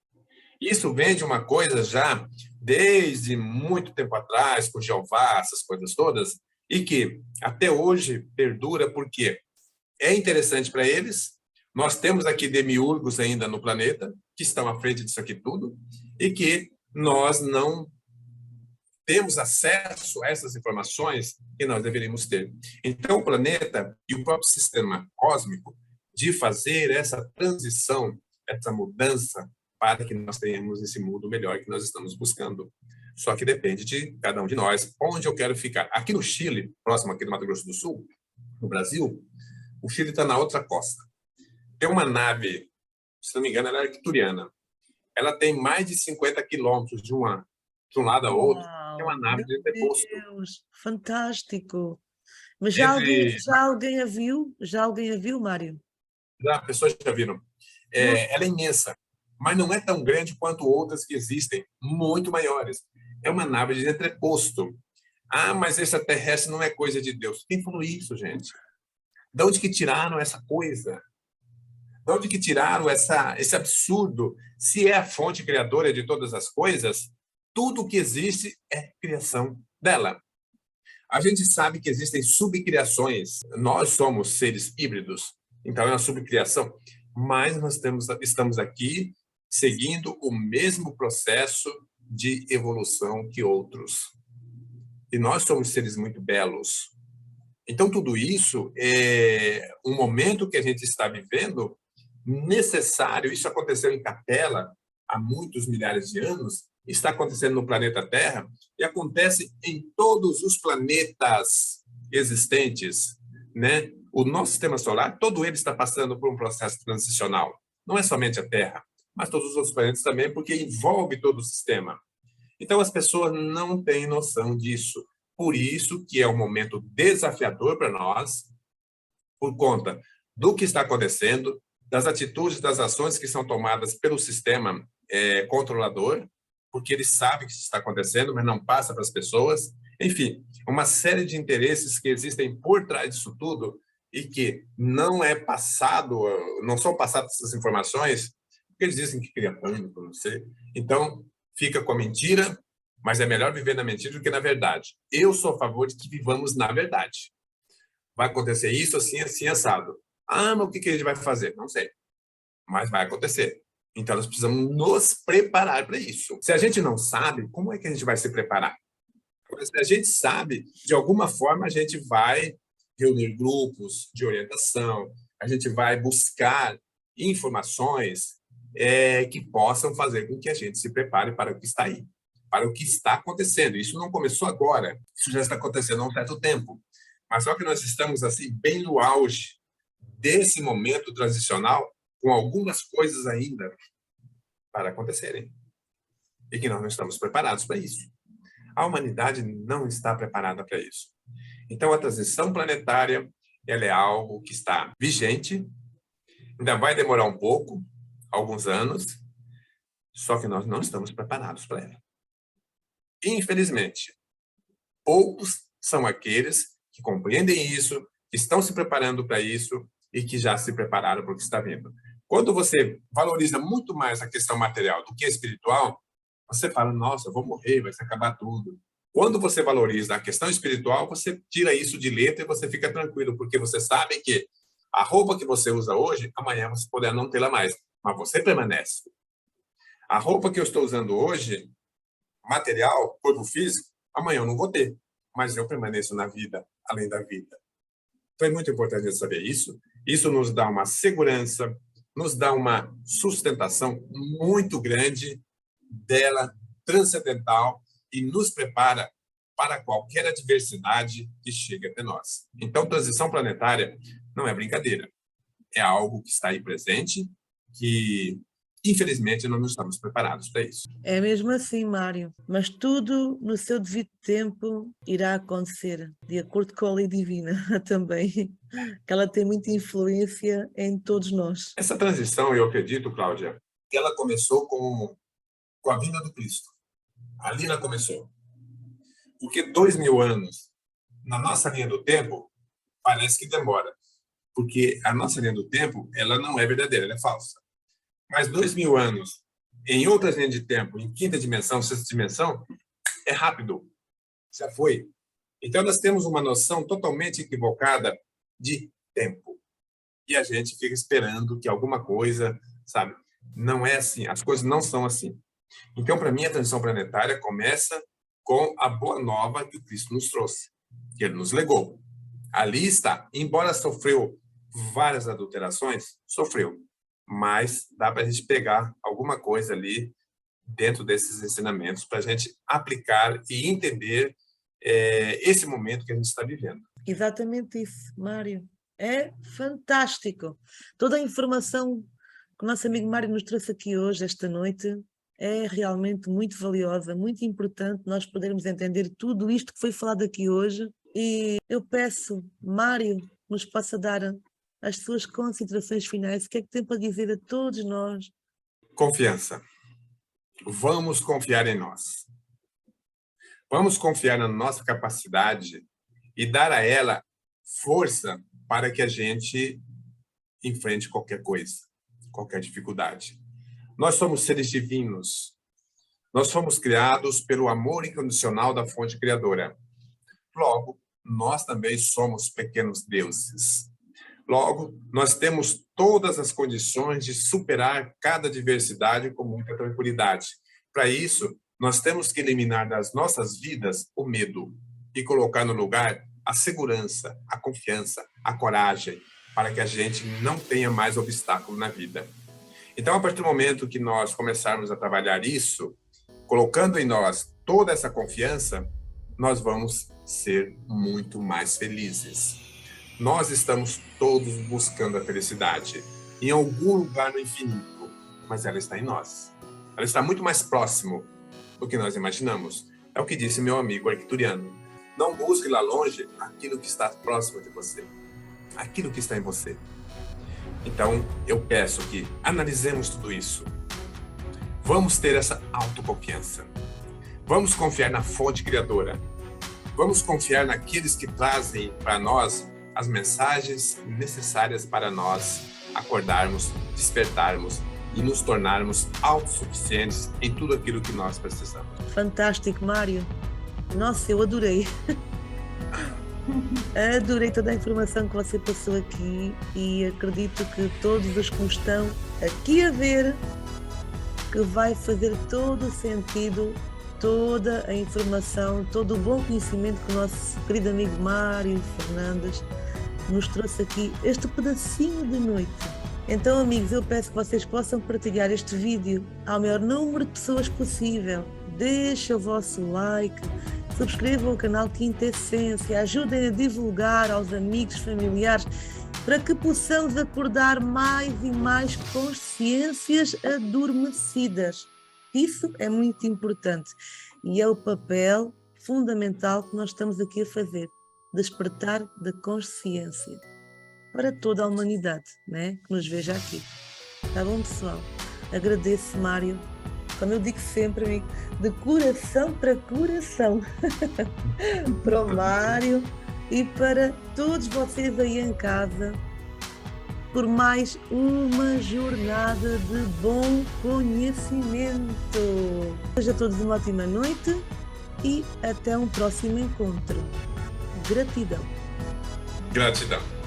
B: Isso vem de uma coisa já desde muito tempo atrás, com Jeová, essas coisas todas, e que até hoje perdura porque é interessante para eles. Nós temos aqui demiurgos ainda no planeta que estão à frente disso aqui tudo e que nós não temos acesso a essas informações que nós deveríamos ter. Então, o planeta e o próprio sistema cósmico de fazer essa transição, essa mudança para que nós tenhamos esse mundo melhor que nós estamos buscando. Só que depende de cada um de nós, onde eu quero ficar. Aqui no Chile, próximo aqui do Mato Grosso do Sul, no Brasil, o Chile está na outra costa. Tem uma nave, se não me engano, ela é arcturiana. Ela tem mais de 50 quilômetros de um lado ao outro. É uma nave de entreposto.
A: Meu Deus, fantástico. Mas já alguém a viu? Já alguém a viu, Mário?
B: Já, pessoas já viram. Ela é imensa, mas não é tão grande quanto outras que existem, muito maiores. É uma nave de entreposto. Ah, mas extraterrestre não é coisa de Deus. Quem falou isso, gente? De onde que tiraram essa coisa? De onde que tiraram esse absurdo? Se é a fonte criadora de todas as coisas, tudo que existe é criação dela. A gente sabe que existem subcriações. Nós somos seres híbridos, então é uma subcriação. Mas nós estamos aqui seguindo o mesmo processo de evolução que outros. E nós somos seres muito belos. Então, tudo isso é um momento que a gente está vivendo necessário. Isso aconteceu em Capela há muitos milhares de anos, está acontecendo no planeta Terra e acontece em todos os planetas existentes, né? O nosso sistema solar, todo ele está passando por um processo transicional. Não é somente a Terra, mas todos os outros planetas também, porque envolve todo o sistema. Então, as pessoas não têm noção disso. Por isso que é um momento desafiador para nós, por conta do que está acontecendo, das atitudes, das ações que são tomadas pelo sistema controlador, porque ele sabe que isso está acontecendo, mas não passa para as pessoas. Enfim, uma série de interesses que existem por trás disso tudo e que não é passado, não são passadas essas informações, porque eles dizem que cria pânico, não sei. Então, fica com a mentira, mas é melhor viver na mentira do que na verdade. Eu sou a favor de que vivamos na verdade. Vai acontecer isso, assim, assim, assado. Ah, mas o que a gente vai fazer? Não sei. Mas vai acontecer. Então, nós precisamos nos preparar para isso. Se a gente não sabe, como é que a gente vai se preparar? Se a gente sabe, de alguma forma, a gente vai reunir grupos de orientação, a gente vai buscar informações que possam fazer com que a gente se prepare para o que está aí, para o que está acontecendo. Isso não começou agora, isso já está acontecendo há um certo tempo. Mas só que nós estamos assim bem no auge desse momento transicional, com algumas coisas ainda para acontecerem. E que nós não estamos preparados para isso. A humanidade não está preparada para isso. Então, a transição planetária, ela é algo que está vigente, ainda vai demorar um pouco, alguns anos, só que nós não estamos preparados para ela. Infelizmente, poucos são aqueles que compreendem isso, que estão se preparando para isso e que já se prepararam para o que está vindo. Quando você valoriza muito mais a questão material do que a espiritual, você fala, nossa, eu vou morrer, vai se acabar tudo. Quando você valoriza a questão espiritual, você tira isso de letra e você fica tranquilo, porque você sabe que a roupa que você usa hoje, amanhã você poderá não tê-la mais, mas você permanece. A roupa que eu estou usando hoje, material, corpo físico, amanhã eu não vou ter, mas eu permaneço na vida, além da vida. Então é muito importante saber isso. Isso nos dá uma segurança, nos dá uma sustentação muito grande dela, transcendental, e nos prepara para qualquer adversidade que chegue até nós. Então, transição planetária não é brincadeira. É algo que está aí presente, que, infelizmente, não nos estamos preparados para isso.
A: É mesmo assim, Mário, mas tudo no seu devido tempo irá acontecer, de acordo com a lei divina também, que ela tem muita influência em todos nós.
B: Essa transição, eu acredito, Cláudia, que ela começou com a vinda do Cristo. Ali ela começou. Porque 2000 anos, na nossa linha do tempo, parece que demora. Porque a nossa linha do tempo, ela não é verdadeira, ela é falsa. Mas 2000 anos, em outras linhas de tempo, em quinta dimensão, sexta dimensão, é rápido. Já foi. Então, nós temos uma noção totalmente equivocada de tempo. E a gente fica esperando que alguma coisa, sabe? Não é assim. As coisas não são assim. Então, para mim, a transição planetária começa com a boa nova que o Cristo nos trouxe, que ele nos legou. Ali está. Embora sofreu várias adulterações, sofreu. Mas dá para a gente pegar alguma coisa ali dentro desses ensinamentos para a gente aplicar e entender esse momento que a gente está vivendo.
A: Exatamente isso, Mário. É fantástico. Toda a informação que o nosso amigo Mário nos trouxe aqui hoje, esta noite, é realmente muito valiosa, muito importante nós podermos entender tudo isto que foi falado aqui hoje. E eu peço, Mário, que nos possa dar as suas considerações finais. O que é que tem para dizer a todos nós?
B: Confiança. Vamos confiar em nós. Vamos confiar na nossa capacidade e dar a ela força para que a gente enfrente qualquer coisa, qualquer dificuldade. Nós somos seres divinos. Nós fomos criados pelo amor incondicional da fonte criadora. Logo, nós também somos pequenos deuses. Logo, nós temos todas as condições de superar cada adversidade com muita tranquilidade. Para isso, nós temos que eliminar das nossas vidas o medo e colocar no lugar a segurança, a confiança, a coragem, para que a gente não tenha mais obstáculo na vida. Então, a partir do momento que nós começarmos a trabalhar isso, colocando em nós toda essa confiança, nós vamos ser muito mais felizes. Nós estamos todos buscando a felicidade em algum lugar no infinito, mas ela está em nós. Ela está muito mais próximo do que nós imaginamos. É o que disse meu amigo arcturiano. Não busque lá longe aquilo que está próximo de você, aquilo que está em você. Então, eu peço que analisemos tudo isso. Vamos ter essa autoconfiança. Vamos confiar na fonte criadora. Vamos confiar naqueles que trazem para nós as mensagens necessárias para nós acordarmos, despertarmos e nos tornarmos autossuficientes em tudo aquilo que nós precisamos.
A: Fantástico, Mário. Nossa, eu adorei. Adorei toda a informação que você passou aqui e acredito que todos os que me estão aqui a ver, que vai fazer todo o sentido, toda a informação, todo o bom conhecimento que o nosso querido amigo Mário Fernandes nos trouxe aqui, este pedacinho de noite. Então, amigos, eu peço que vocês possam partilhar este vídeo ao maior número de pessoas possível. Deixem o vosso like, subscrevam o canal Quinta Essência, ajudem a divulgar aos amigos, familiares, para que possamos acordar mais e mais consciências adormecidas. Isso é muito importante e é o papel fundamental que nós estamos aqui a fazer, despertar da consciência para toda a humanidade, né? Que nos veja aqui. Tá bom, pessoal? Agradeço, Mário. Como eu digo sempre, amigo, de coração para coração, para o Mário e para todos vocês aí em casa, por mais uma jornada de bom conhecimento. Desejo a todos uma ótima noite e até um próximo encontro. Gratidão.
B: Gratidão.